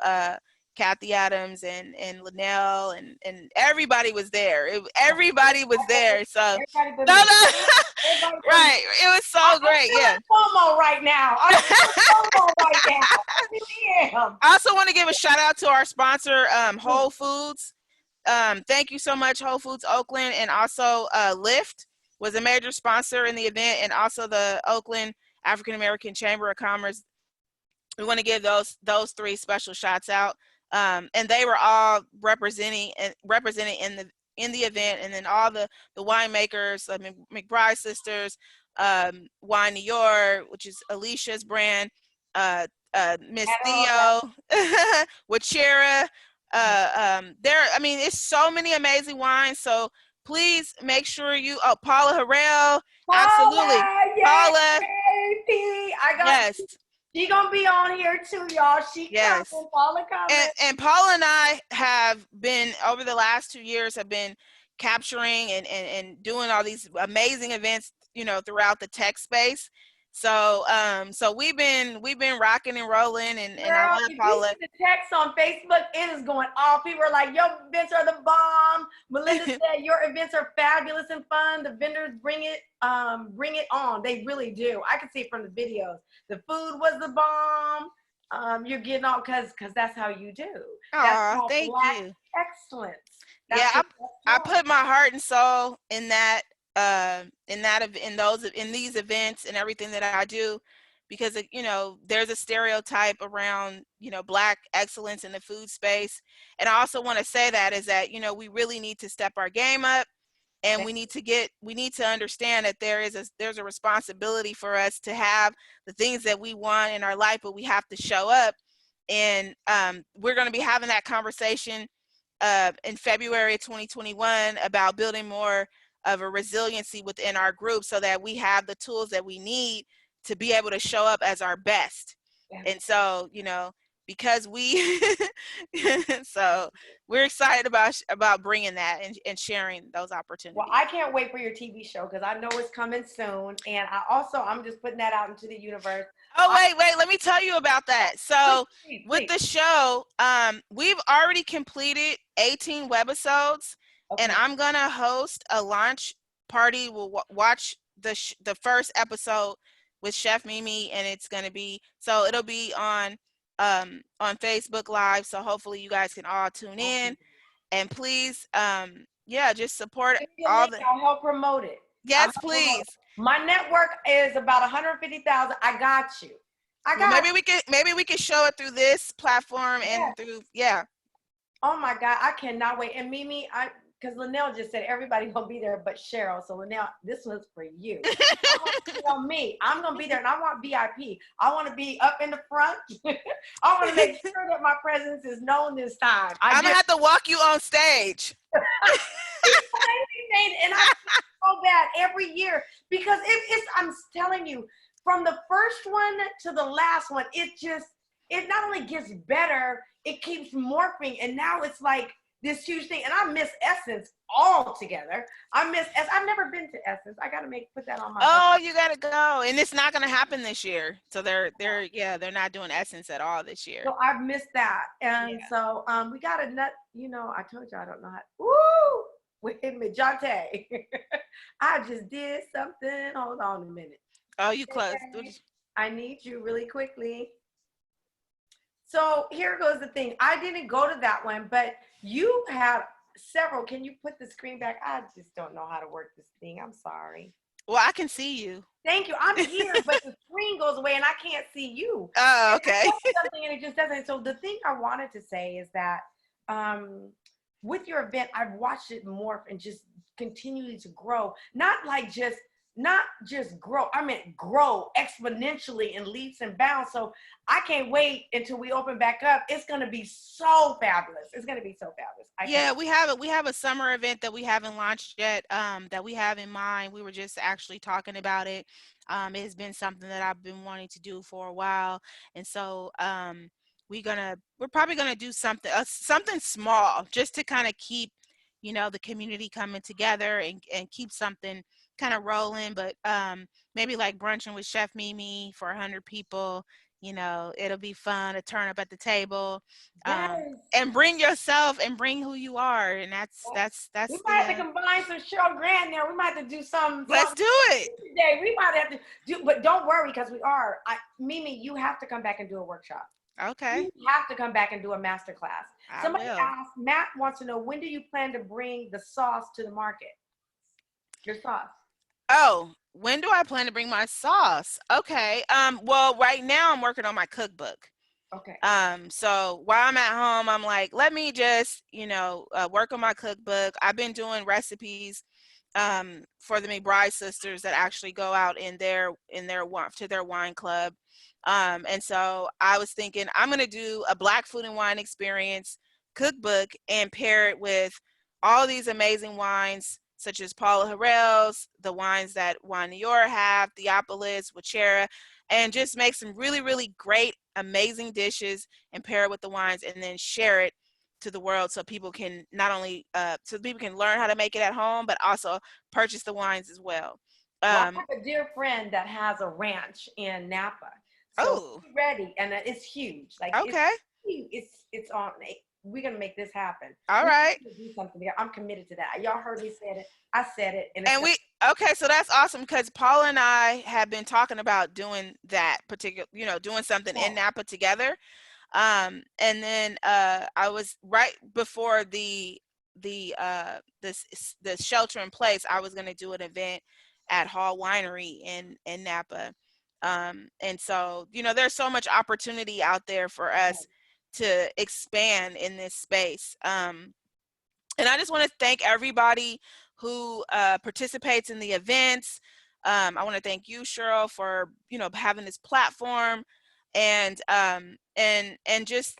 Kathy Adams and Linnell and everybody was there. Everybody was there. So no, right. It was so great. Yeah. FOMO right now. I'm FOMO right now. I really am. I also want to give a shout out to our sponsor, Whole Foods. Thank you so much, Whole Foods Oakland, and also Lyft was a major sponsor in the event, and also the Oakland African American Chamber of Commerce. We want to give those 3 special shots out, and they were all represented in the event, and then all the winemakers, McBride Sisters, Wine New York, which is Alicia's brand, Miss Theo, Wachira. It's so many amazing wines. So please make sure you. Oh, Paula Harrell, absolutely, Paula. Yes. She gonna be on here too, y'all. Yes. Paula coming. And Paula and I have been over the last 2 years have been capturing and doing all these amazing events, throughout the tech space. So we've been rocking and rolling, and I love Paula. The text on Facebook, it is going off. People are like, "Your events are the bomb." Melinda said, "Your events are fabulous and fun. The vendors bring it on. They really do. I can see it from the videos. The food was the bomb. You're getting all because that's how you do. Oh, thank you. Excellence. I put my heart and soul in that. In these events and everything that I do, because there's a stereotype around Black excellence in the food space, and I also want to say that we really need to step our game up, and we need to understand that there's a responsibility for us to have the things that we want in our life, but we have to show up, and we're going to be having that conversation in February 2021 about building more of a resiliency within our group so that we have the tools that we need to be able to show up as our best. Yeah. And so, because so we're excited about bringing that and sharing those opportunities. Well, I can't wait for your TV show because I know it's coming soon. And I'm just putting that out into the universe. Oh, wait, let me tell you about that. So please. With the show, we've already completed 18 webisodes. Okay. And I'm gonna host a launch party. We'll watch the first episode with Chef Mimi, and it'll be on Facebook Live. So hopefully you guys can all tune in, and please, just support all the. I'll help promote it. Yes, please. My network is about 150,000. I got you. Maybe we can show it through this platform and through. Oh my God, I cannot wait. And Mimi, because Linnell just said everybody gonna be there but Cheryl. So Linnell, this was for you. On me. I'm gonna be there, and I want VIP. I want to be up in the front. I want to make sure that my presence is known this time. I'm gonna have to walk you on stage. And I feel so bad every year because I'm telling you, from the first one to the last one, it not only gets better, it keeps morphing, and now it's like this huge thing. And I miss Essence altogether. I've never been to Essence. I gotta put that on my bucket. You gotta go. And it's not gonna happen this year. So they're not doing Essence at all this year. So I've missed that. And so we got a nut, I told you I don't know how. Woo! Wait a minute, Jonte. I just did something. Hold on a minute. Oh, you close. I need you really quickly. So here goes the thing. I didn't go to that one, but you have several. Can you put the screen back? I just don't know how to work this thing. I'm sorry. Well, I can see you. Thank you. I'm here, but the screen goes away and I can't see you. Oh, okay. And it just doesn't. So the thing I wanted to say is that with your event, I've watched it morph and just continually to grow. Not like just not just grow, I meant grow exponentially in leaps and bounds. So I can't wait until we open back up. It's going to be so fabulous. It's going to be so fabulous. I can't. Yeah, we have a summer event that we haven't launched yet, that we have in mind. We were just actually talking about it. It has been something that I've been wanting to do for a while, and so we're probably gonna do something something small just to kind of keep, the community coming together and keep something kind of rolling. But maybe like brunching with Chef Mimi for 100 people. It'll be fun to turn up at the table, Yes. and bring yourself and bring who you are, and We that's might the have to combine some Cheryl Grant there. We might have to do let's something do it. today. We might have to do, but don't worry because we are. Mimi, you have to come back and do a workshop. Okay, You have to come back and do a master class. I Somebody will. asked, Matt wants to know, when do you plan to bring the sauce to the market? Your sauce. Oh, when do I plan to bring my sauce? Okay, well, right now I'm working on my cookbook. Okay. So while I'm at home, I'm like, let me just, work on my cookbook. I've been doing recipes for the McBride sisters that actually go out to their wine club. And so I was thinking I'm gonna do a Black Food and Wine Experience cookbook and pair it with all these amazing wines, such as Paula Harrell's, the wines that Wine New York have, Theopolis, Wachera, and just make some really, really great, amazing dishes and pair it with the wines, and then share it to the world so people can not only so people can learn how to make it at home, but also purchase the wines as well. Well, I Um, have a dear friend that has a ranch in Napa. So oh, be ready, and it's huge. Like it's okay, huge. It's on. We're gonna make this happen. all We're right. gonna do something together. I'm committed to that. Y'all heard me say it. I said it, and it's And gonna. we okay, so that's awesome because Paula and I have been talking about doing that particular, doing something in Napa together. And then I was right before the shelter in place. I was going to do an event at Hall Winery in Napa. And so, there's so much opportunity out there for us to expand in this space. And I just want to thank everybody who participates in the events. I want to thank you, Cheryl, for having this platform, and just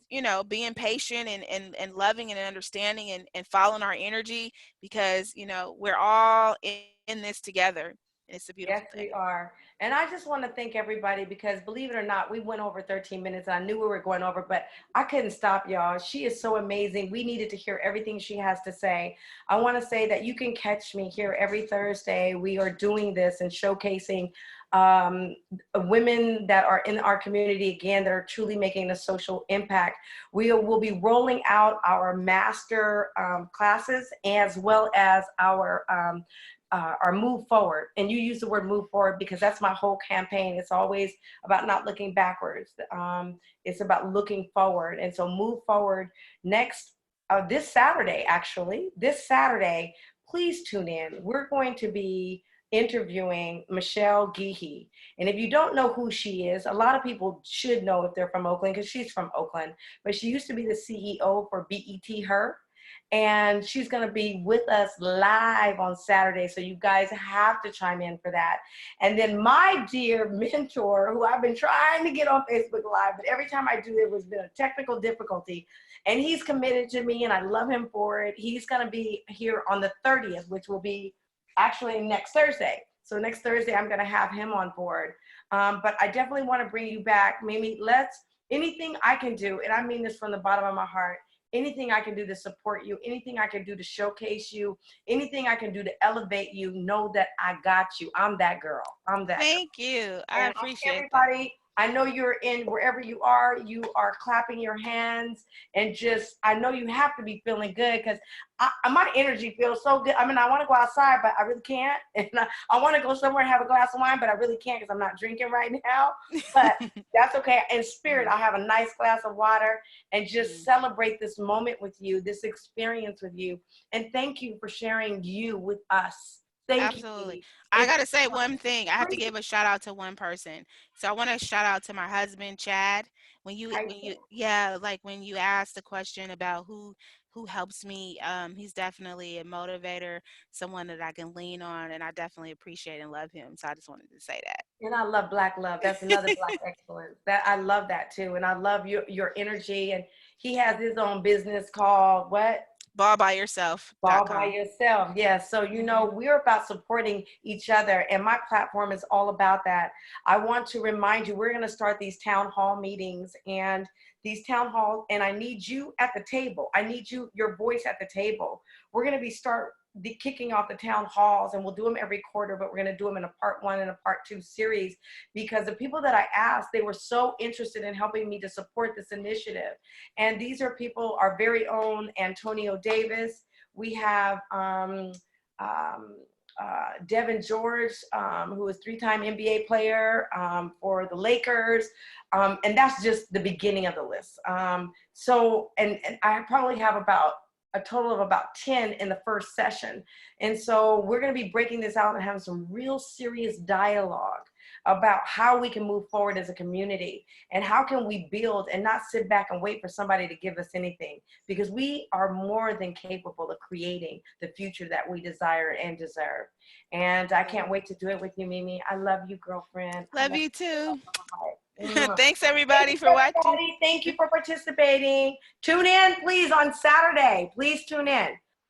being patient and loving and understanding and following our energy, because we're all in this together. And it's a beautiful Yes, thing. we are. And I just want to thank everybody because believe it or not, we went over 13 minutes. And I knew we were going over, but I couldn't stop, y'all. She is so amazing. We needed to hear everything she has to say. I want to say that you can catch me here every Thursday. We are doing this and showcasing women that are in our community, again, that are truly making a social impact. We will be rolling out our master classes as well as our move forward. And you use the word move forward because that's my whole campaign. It's always about not looking backwards. It's about looking forward. And so move forward next, this Saturday, actually, this Saturday, please tune in. We're going to be interviewing Michelle Geehee. And if you don't know who she is, a lot of people should know if they're from Oakland because she's from Oakland, but she used to be the CEO for BET Her. And she's going to be with us live on Saturday. So you guys have to chime in for that. And then my dear mentor, who I've been trying to get on Facebook Live, but every time I do, there has been a technical difficulty. And he's committed to me, and I love him for it. He's going to be here on the 30th, which will be actually next Thursday. So next Thursday, I'm going to have him on board. But I definitely want to bring you back. Mimi, anything I can do, and I mean this from the bottom of my heart, anything I can do to support you, anything I can do to showcase you, anything I can do to elevate you, know that I got you. I'm that girl. I'm that girl. Thank you. I And appreciate that. everybody, I know you're in wherever you are clapping your hands and just, I know you have to be feeling good because my energy feels so good. I mean, I want to go outside, but I really can't. And I want to go somewhere and have a glass of wine, but I really can't because I'm not drinking right now. But that's okay. In spirit, I'll have a nice glass of water and just celebrate this moment with you, this experience with you. And thank you for sharing you with us. Thank Absolutely. you. I It's gotta say one thing. I have to give a shout out to one person. So I want to shout out to my husband, Chad. When you, yeah, like when you asked the question about who helps me. He's definitely a motivator, someone that I can lean on, and I definitely appreciate and love him. So I just wanted to say that. And I love Black love. That's another Black excellence. That I love that too. And I love your energy. And he has his own business called what? Ball by Ballbyyourself.com. yourself. Yes. So, we're about supporting each other. And my platform is all about that. I want to remind you, we're going to start these town hall meetings and these town halls. And I need you at the table. I need your voice at the table. We're going to be kicking off the town halls, and we'll do them every quarter, but we're going to do them in a part 1 and a part 2 series, because the people that I asked, they were so interested in helping me to support this initiative. And these are people, our very own Antonio Davis. We have Devin George, who is 3-time NBA player for the Lakers. And that's just the beginning of the list. And I probably have about a total of about 10 in the first session. And so we're going to be breaking this out and having some real serious dialogue about how we can move forward as a community and how can we build and not sit back and wait for somebody to give us anything, because we are more than capable of creating the future that we desire and deserve. And I can't wait to do it with you, Mimi. I love you, girlfriend. Love you too. Mwah. Thanks everybody for watching. Thank you for participating. Tune in, please, on Saturday. Please tune in.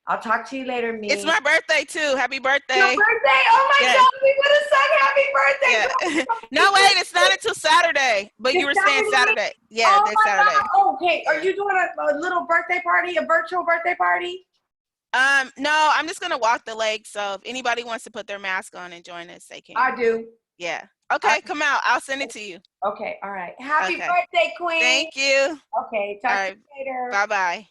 I'll talk to you later, Mimi. It's my birthday too. Happy birthday. Your birthday? Oh my Yes. God, we would have sung happy birthday. Yeah. No, wait, it's not until Saturday. But you were saying Saturday. Yeah, Oh this my Saturday. God. Okay, are you doing a little birthday party, a virtual birthday party? No, I'm just gonna walk the lake. So if anybody wants to put their mask on and join us, they can. I do. Yeah. Okay, come out. I'll send it to you. Okay, all right. Happy Okay. birthday, Queen. Thank you. Okay, All talk right. to you later. Bye-bye.